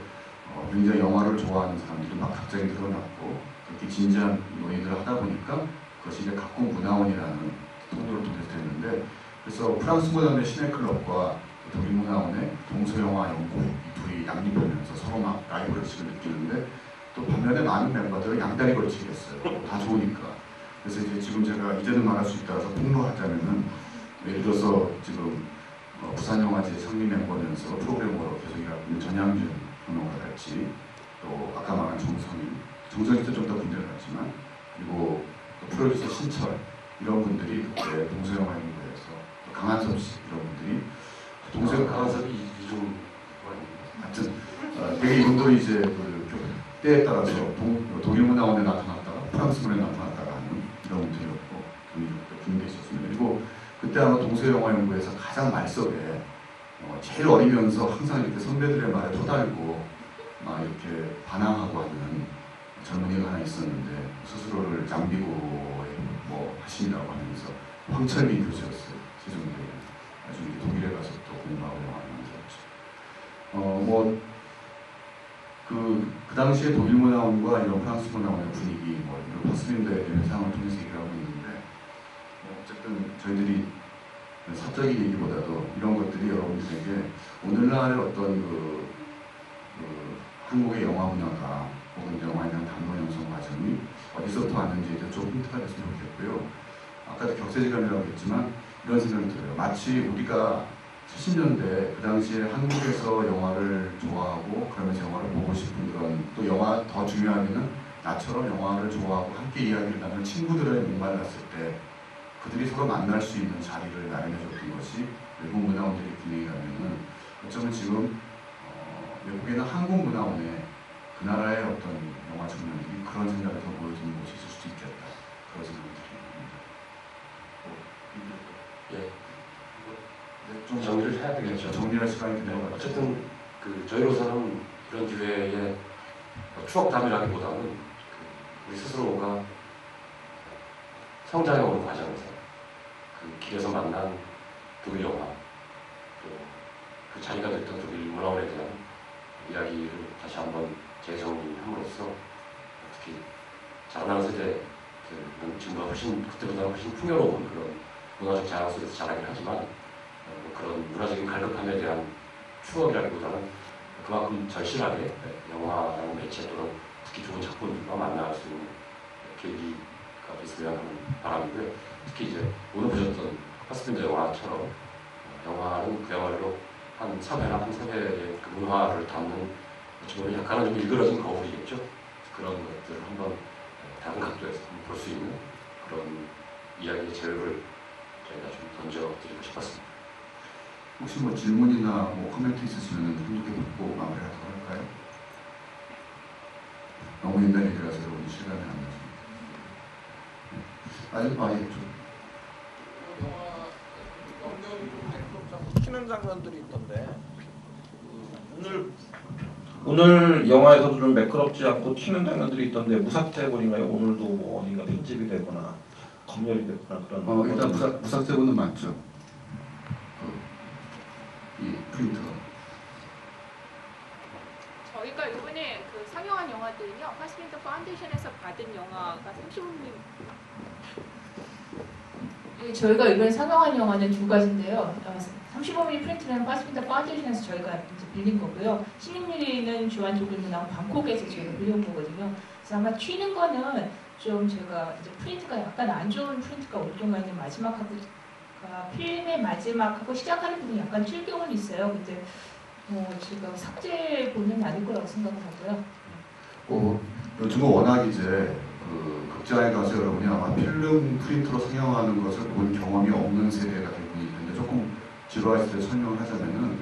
굉장히 영화를 좋아하는 사람들이 막 갑자기 늘어났고 그렇게 진지한 논의를 하다 보니까 그것이 이제 각국 문화원이라는 통로를 통해서 됐는데 그래서 프랑스 문화원의 시네클럽과 독일 문화원의 동서영화 연구회 이 둘이 양립하면서 서로 막 라이벌의식을 느끼는데 또 반면에 많은 멤버들은 양다리 걸치기 했어요. 다 좋으니까. 그래서 이제 지금 제가 이제는 말할 수 있다라서 폭로하자면은 예를 들어서 지금 부산영화제 상임 멤버면서 프로그래머로 계속 일하고 있는 전향준 평론가랄지 또 아까 말한 정성이 좀 더 군대를 갔지만 그리고 또 프로듀서 신철 이런 분들이 그때 동서영화연구회에서 또 강한섭 씨 이런 분들이 강한섭이 이중 하여튼 되게 이분들이 이제 때에 따라서 독일 문화원에 나타났다가 프랑스 문화에 나타났다가 하는 이런 분들이었고 그런 게 있었습니다. 그리고 그때 아마 동서영화연구에서 가장 말석에 제일 어리면서 항상 이렇게 선배들의 말에 토달고 막 이렇게 반항하고 하는 젊은이가 하나 있었는데 스스로를 장비고에 뭐 하신다고 하면서 황철민 교수였어요. 세종대에 나중에 독일에 가서 또 공부하고 영화를 만들었죠. 그 당시에 독일 문화원과 이런 프랑스 문화원의 분위기, 이런 파스빈더에 대한 상황을 통해서 얘기를 하고 있는데, 어쨌든 저희들이 사적인 얘기보다도 이런 것들이 여러분들에게 오늘날의 어떤 한국의 영화 문화가 혹은 영화에 대한 담론 형성 과정이 어디서부터 왔는지에 대해서 좀 힌트가 됐으면 좋겠고요. 아까도 격세지감이라고 했지만 이런 생각이 들어요. 마치 우리가 70년대 그 당시에 한국에서 영화를 좋아하고 그러면서 영화를 보고 싶은 그런 또 영화 더 중요하게는 나처럼 영화를 좋아하고 함께 이야기를 나누는 친구들의 목말랐을 때 그들이 서로 만날 수 있는 자리를 마련해줬던 것이 외국 문화원들의 기능이라면은 어쩌면 지금 외국에는 한국 문화원의 그 나라의 어떤 영화 장면들이 그런 생각을 더 보여주는 곳이 있을 수도 있겠다 그런 생각을 드립니다. 예. 좀 정리를 해야 되겠죠. 정리할 시간이 되는 것 같아요. 어쨌든 저희로서는 이런 기회에 추억담이라기보다는 우리 스스로가 성장해오는 과정에서 그 길에서 만난 독일 영화, 그 자리가 됐던 독일 문화원에 대한 이야기를 다시 한번 재정리함으로써 특히 자라나는 세대 지금보다 그때보다 훨씬 풍요로운 그런 문화적 자랑 속에서 자라긴 하지만 그런 문화적인 갈급함에 대한 추억이라기보다는 그만큼 절실하게 영화라는 매체 또는 특히 좋은 작품들과 만날 수 있는 계기가 됐으면 하는 바람이고요. 특히 이제 오늘 보셨던 파스빈더 영화처럼 영화는 그야말로 한 사회나 한 사회의 그 문화를 담는 어쩌면 약간은 좀 일그러진 거울이겠죠. 그런 것들을 한번 다른 각도에서 볼 수 있는 그런 이야기의 재료를 저희가 좀 던져드리고 싶었습니다. 혹시 뭐 질문이나 뭐 코멘트 있으시면 한두 개 묻고 마무리하도록 할까요? 너무 옛날 얘기라서 여러분이 시간이 안 나십니다. 아예 좀. 튀는 장면들이 있던데 오늘 영화에서도 좀 매끄럽지 않고 튀는 장면들이 있던데 무삭제본인가요? 오늘도 뭐 어딘가 편집이 되거나 검열이 됐거나 그런 일단 무삭제본은 맞죠. 이 프린트가. 저희가 이번에 그 상영한 영화들은요, 파스빈더 파운데이션에서 받은 영화가 35mm. 저희가 이번에 상영한 영화는 두 가지인데요. 35mm 프린트는 파스빈더 파운데이션에서 저희가 이제 빌린 거고요. 16mm는 주한 독일 문화원 방콕에서 저희가 빌려온 거거든요. 그래서 아마 튀는 거는 좀 제가 이제 프린트가 약간 안 좋은 프린트가 오랫동안 마지막하고 필름의 마지막하고 시작하는 부분이 약간 튈 경우는 있어요. 근데 제가 삭제본은 아닐 거라고 생각을 하고요. 요즘은 워낙 이제 극장에 가서 여러분이 아마 필름 프린터로 상영하는 것을 본 경험이 없는 세대가 대부분이 있는데 조금 지루하실 때 설명을 하자면은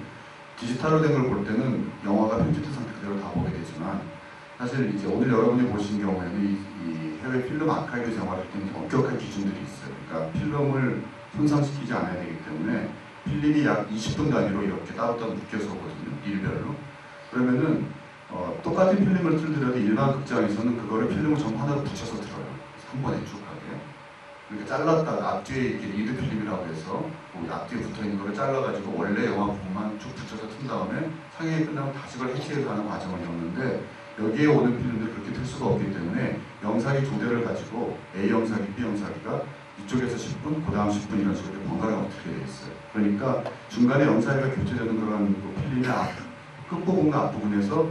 디지털로 된 걸 볼 때는 영화가 편집된 상태 그대로 다 보게 되지만 사실 이제 오늘 여러분이 보신 경우에는 이 해외 필름 아카이브 생활할 때는 엄격한 기준들이 있어요. 그러니까 필름을 손상시키지 않아야 되기 때문에 필름이 약 20분 단위로 이렇게 따로따로 묶여서 오거든요. 일별로. 그러면은 똑같은 필름을 틀더라도 일반 극장에서는 그거를 필름을 전부 하나로 붙여서 틀어요. 한 번에 쭉 하게. 이렇게 잘랐다가 앞뒤에 이렇게 리드 필름이라고 해서 앞뒤에 붙어있는 거를 잘라가지고 원래 영화 부분만 쭉 붙여서 튼 다음에 상영이 끝나면 다시 그걸 해체해서 하는 과정을 겪는데 여기에 오는 필름들이 그렇게 틀 수가 없기 때문에 영상이 두 대를 가지고 A 영상기, B 영상기가 이쪽에서 10분, 그 다음 10분 이런 식으로 번갈아 틀게 돼 있어요. 그러니까 중간에 영상기가 교체되는 그런 필름의 끝부분과 앞부분에서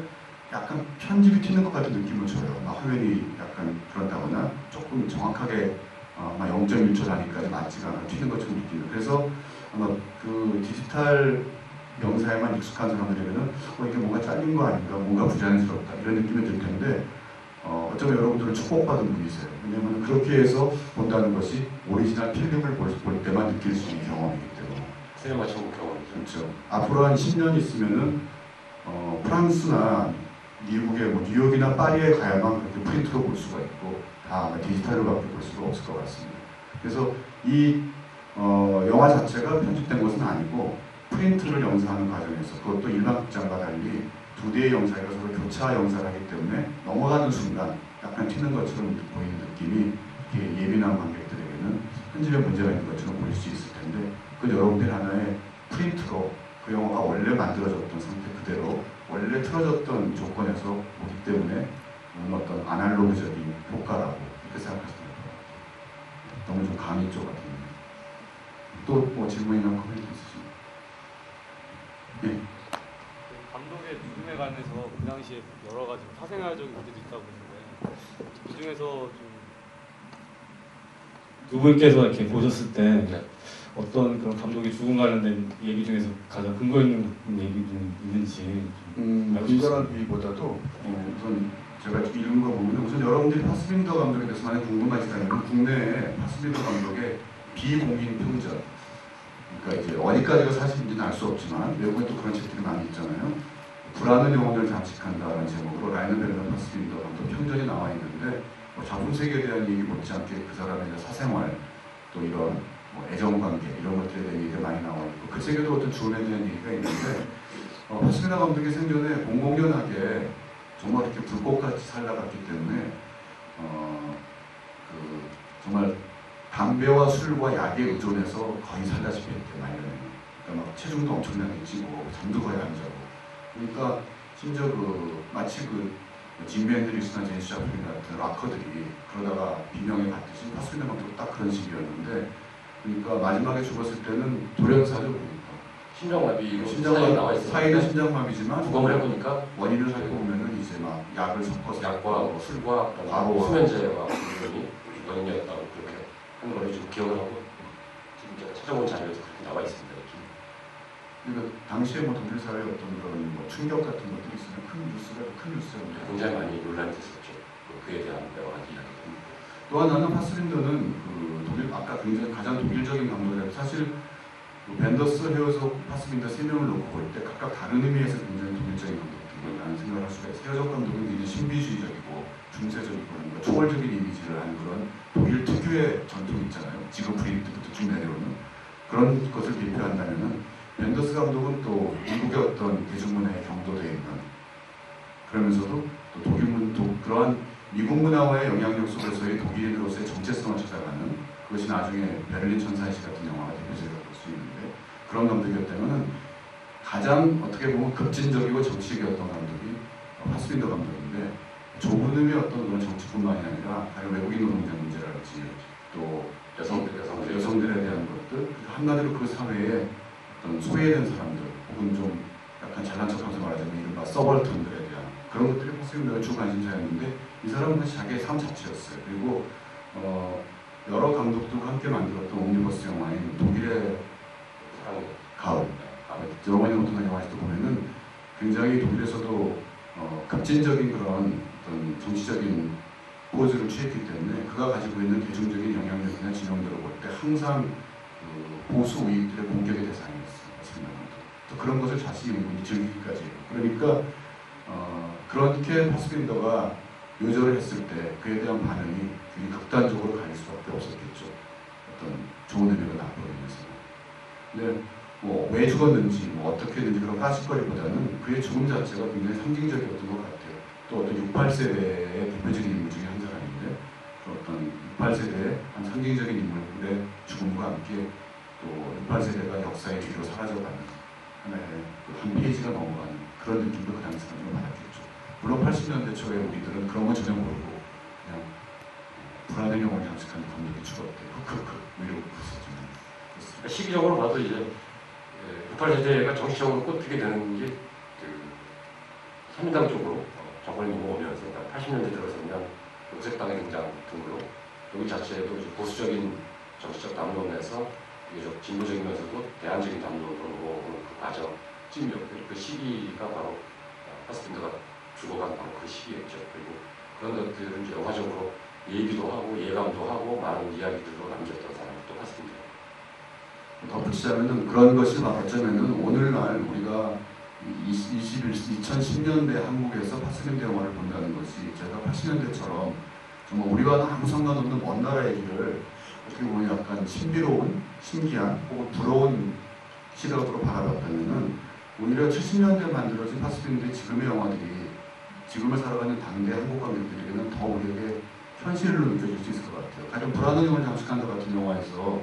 약간 편집이 튀는 것 같은 느낌을 줘요. 화면이 약간 그런다거나 조금 정확하게 아마 0.1초 단위까지 맞지가 않아 튀는 것처럼 느끼는. 그래서 아마 그 디지털 영상에만 익숙한 사람들에게는 이게 뭔가 잘린 거 아닌가, 뭔가 부자연스럽다 이런 느낌이 들 텐데 어쩌면 여러분들은 축복받은 분이세요. 왜냐하면 그렇게 해서 본다는 것이 오리지널 필름을 볼 때만 느낄 수 있는 경험이기 때문에. 세계만 천국 경험이죠. 그렇죠. 앞으로 한 10년 있으면은 프랑스나 미국의 뭐 뉴욕이나 파리에 가야만 그렇게 프린트로 볼 수가 있고 다 디지털로밖에 볼 수가 없을 것 같습니다. 그래서 이 영화 자체가 편집된 것은 아니고 프린트를 영상하는 과정에서 그것도 일반 극장과 달리 두 대의 영상이 서로 교차 영상을 하기 때문에 넘어가는 순간 약간 튀는 것처럼 보이는 느낌이 예민한 관객들에게는 편집에 문제가 있는 것처럼 보일 수 있을 텐데 그건 여러분들 하나의 프린트로 그 영화가 원래 만들어졌던 상태 그대로 원래 틀어졌던 조건에서 오기 때문에 어떤 아날로그적인 효과라고 이렇게 생각하시면 될 것 같아요. 너무 좀 강의 쪽 같은데. 또 뭐 질문이나 코멘트 있으신가요? 예. 감독의 죽음에 관해서 그 당시에 여러 가지 사생활적인 문제도 있다고 보는데 그 중에서 좀 두 분께서 이렇게 보셨을 때 네. 어떤 그런 감독의 죽음 관련된 얘기 중에서 가장 근거 있는 얘기 좀 있는지 근거라기보다도 우선 제가 읽은 거 보면 우선 여러분들이 파스빈더 감독에 대해서 만약 궁금하시다면 국내에 파스빈더 감독의 비공인 평전 그러니까 이제 어디까지가 사실인지는 알 수 없지만 외국에 또 그런 책들이 많이 있잖아요. 불안한 영혼을 장식한다라는 제목으로 라이너 벨러 파스빈더 감독 평전이 나와 있는데 작품 세계에 대한 얘기 못지않게 그 사람의 사생활 또 이런 애정관계 이런 것들에 대한 얘기가 많이 나와 있고 그 책에도 어떤 죽음에 대한 얘기가 있는데 파스빈더 감독이 생전에 공공연하게 정말 이렇게 불꽃같이 살아갔기 때문에 정말 담배와 술과 약에 의존해서 거의 살다시피 했대 말년에. 그러니까 막 체중도 엄청나게 찌고 잠도 거의 안 자고. 그러니까 심지어 마치 짐 앤드릭스나 제니스 자플린 같은 락커들이 그러다가 비명에 갔듯이 파스빈더 감독도 딱 그런 식이었는데 그러니까 마지막에 죽었을 때는 돌연사죠 보니까. 심장마비 심장마비 나와 있어요. 사인은 심장마비지만 부검을 해보니까 원인을 살펴보면은 이제 막 약을 섞어서 약과 술과 바로 수면제와 분명히 원인이었다고 그렇게 한 걸로 좀 기억을 하고 지금 제가 찾아본 자료에서 그렇게 나와 있습니다. 그러니까 당시에 독일 사회의 어떤 그런 충격 같은 것들이 있으면 큰 뉴스였는데 굉장히 많이 논란이 됐었죠. 그에 대한 여러 가지 이야기들. 또 하나는 파스빈더는 독일 아까 굉장히 가장 독일적인 감독이라서 사실 벤더스, 헤어적, 파스빈더 세 명을 놓고 볼 때 각각 다른 의미에서 굉장히 독일적인 감독들이라는 생각을 할 수가 있어요. 헤어적 감독은 굉장히 신비주의적이고 중세적이고 그러니까 초월적인 이미지를 하는 그런 독일 특유의 전통이 있잖아요. 지그프리드부터 쭉 내려오는 그런 것을 대표한다면은 벤더스 감독은 또 미국의 어떤 대중문화에 경도되어 있는 그러면서도 또 그러한 미국 문화와의 영향력 속에서의 독일인으로서의 정체성을 찾아가는 그것이 나중에 베를린 천사의시 같은 영화가 대표적으로 볼 수 있는데 그런 감독이었다면 가장 어떻게 보면 급진적이고 정치적이었던 감독이 파스빈더 감독인데 좁은 의미의 어떤 그런 정치뿐만이 아니라 다른 외국인 노동자 문제랄지 또 여성들에 대한 것들 한마디로 그 사회에 어떤 소외된 사람들 혹은 좀 약간 잘난 척하면서 말하자면 이른바 서벌턴들에 대한 그런 것들이 파스빈더의 주 관심사였는데 이 사람은 자기의 삶 자체였어요. 그리고 여러 감독들과 함께 만들었던 옴니버스 영화인 독일의 가을 로마니 노트나 영화에서도 보면은 굉장히 독일에서도 급진적인 그런 어떤 정치적인 포즈를 취했기 때문에 그가 가지고 있는 대중적인 영향력이나 진영들을 볼 때 항상 보수 우익들의 공격의 대상이었어요. 또 그런 것을 자신이 즐기기까지 해요. 그러니까 그렇게 파스빈더가 요절을 했을 때 그에 대한 반응이 굉장히 극단적으로 갈 수밖에 없었겠죠. 어떤 좋은 의미가 나쁘게 의미에서. 근데 뭐 왜 죽었는지 뭐 어떻게 된지 그런 까짓거리보다는 그의 죽음 자체가 굉장히 상징적이었던 것 같아요. 또 어떤 68세대의 대표적인 인물 중에 한 사람인데 그 어떤 68세대의 한 상징적인 인물의 죽음과 함께 또 68세대가 역사의 뒤로 사라져가는 하나의 한 페이지가 넘어가는 그런 느낌도 그 당시 사람들은 받았겠죠. 물론 80년대 초에 우리들은 그런 거 전혀 모르고 그냥 불안한 영혼을 장식하는 감독이 죽었대. 흑흑흑 이러고 그랬었지만 시기적으로 봐도 이제 68세대가 정치적으로 꼽히게 되는 게 한민당 쪽으로 정권이 넘어오면서 80년대 들어서면 녹색당의 등장 등으로 여기 자체도 보수적인 정치적 담론에서 비교적 진보적이면서도 대안적인 담론으로 넘어오는 그 과정쯤이었고요. 그 시기가 바로 파스핀더가 죽어간 바로 그 시기였죠. 그리고 그런 것들을 이제 영화적으로 얘기도 하고 예감도 하고 많은 이야기들로 남겼던 사람이 또 파스핀더. 덧붙이자면은 그런 것이 어쩌면은 오늘날 우리가 2010년대 한국에서 파스빈더 영화를 본다는 것이 제가 80년대처럼 정말 우리가 아무 상관없는 먼 나라 얘기를 어떻게 보면 약간 신비로운, 신기한 혹은 부러운 시각으로 바라봤다면은 오히려 70년대에 만들어진 파스빈더의 지금의 영화들이 지금을 살아가는 당대 한국 관객들에게는 더 우리에게 현실로 느껴질 수 있을 것 같아요. 가령 불안한 영혼을 장식한다 같은 영화에서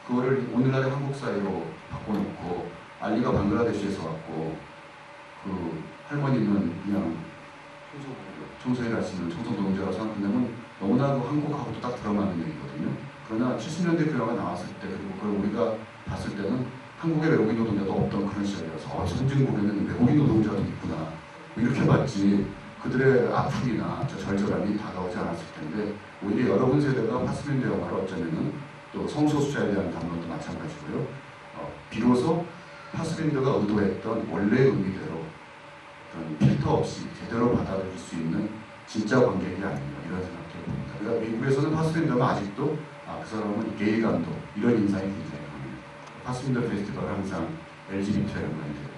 그거를 오늘날의 한국 사회로 바꿔놓고 알리가 방글라데시에서 왔고 그 할머니는 그냥 청소일 하시는 청소 노동자라고 생각한다면 너무나 그 한국하고도 딱 들어맞는 얘기거든요. 그러나 70년대 그 영화 나왔을 때 그리고 그걸 우리가 봤을 때는 한국의 외국인 노동자도 없던 그런 시절이라서 선진국에는 외국인 노동자도 있구나 뭐 이렇게 봤지 그들의 아픔이나 저 절절함이 다가오지 않았을 텐데 오히려 여러분 세대가 파스빈더 영화를 어쩌면은 또 성소수자에 대한 담론도 마찬가지고요. 비로소 파스빈더가 의도했던 원래의 의미대로 어떤 필터 없이 제대로 받아들일 수 있는 진짜 관객이 아닌가 이런 생각을 봅니다. 그러니까 미국에서는 파스빈더가 아직도 그 사람은 게이 감독 이런 인상이 굉장히 강합니다. 파스빈더 페스티벌은 항상 LGBT와 연관이 되고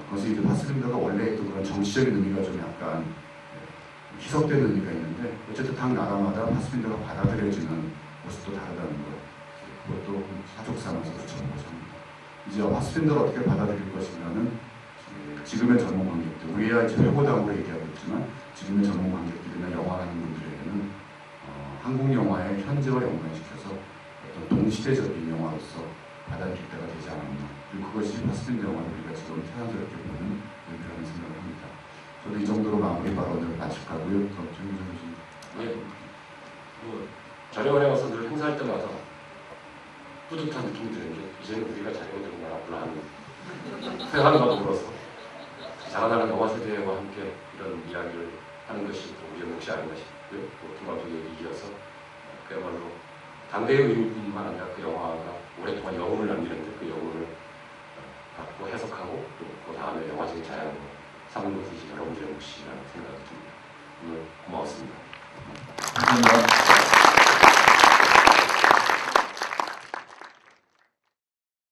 그것이 이제 파스빈더가 원래 했던 그런 정치적인 의미가 좀 약간 희석되는 의미가 있는데 어쨌든 각 나라마다 파스빈더가 받아들여지는 모습도 다르다는 것 그것도 사족 삼아서 붙여보고자 합니다. 이제 파스빈더를 어떻게 받아들일 것이냐는 지금의 젊은 관객들 우리야 이제 회고담으로 얘기하고 있지만 지금의 젊은 관객들이나 영화하는 분들에게는 한국 영화의 현재와 연관시켜서 어떤 동시대적인 영화로서 받아들일 때가 되지 않았나 그리고 그것이 파스빈더 영화를 우리가 지금 태연스럽게 보는 의미라는 생각을 합니다. 저도 이 정도로 마무리 발언을 마칠까고요. 그럼 정유정 씨. 네. 자료원에 와서 늘 행사할 때마다 뿌듯한 느낌이 드는 게 이제는 우리가 자료원들은 나왔구나 하는 회한과 더불어서 자라나는 영화 세대와 함께 이런 이야기를 하는 것이 우리의 몫이 아닌가 싶고요. 또 통합적인 얘기여서 그야말로 당대의 의미뿐만 아니라 그 영화가 오랫동안 영혼을 남기는데 그 영혼을 갖고 해석하고 또 그 다음에 영화적인 자양으로 삼는 것이 여러분들의 몫이라는 생각이 듭니다. 오늘 고마웠습니다. 감사합니다.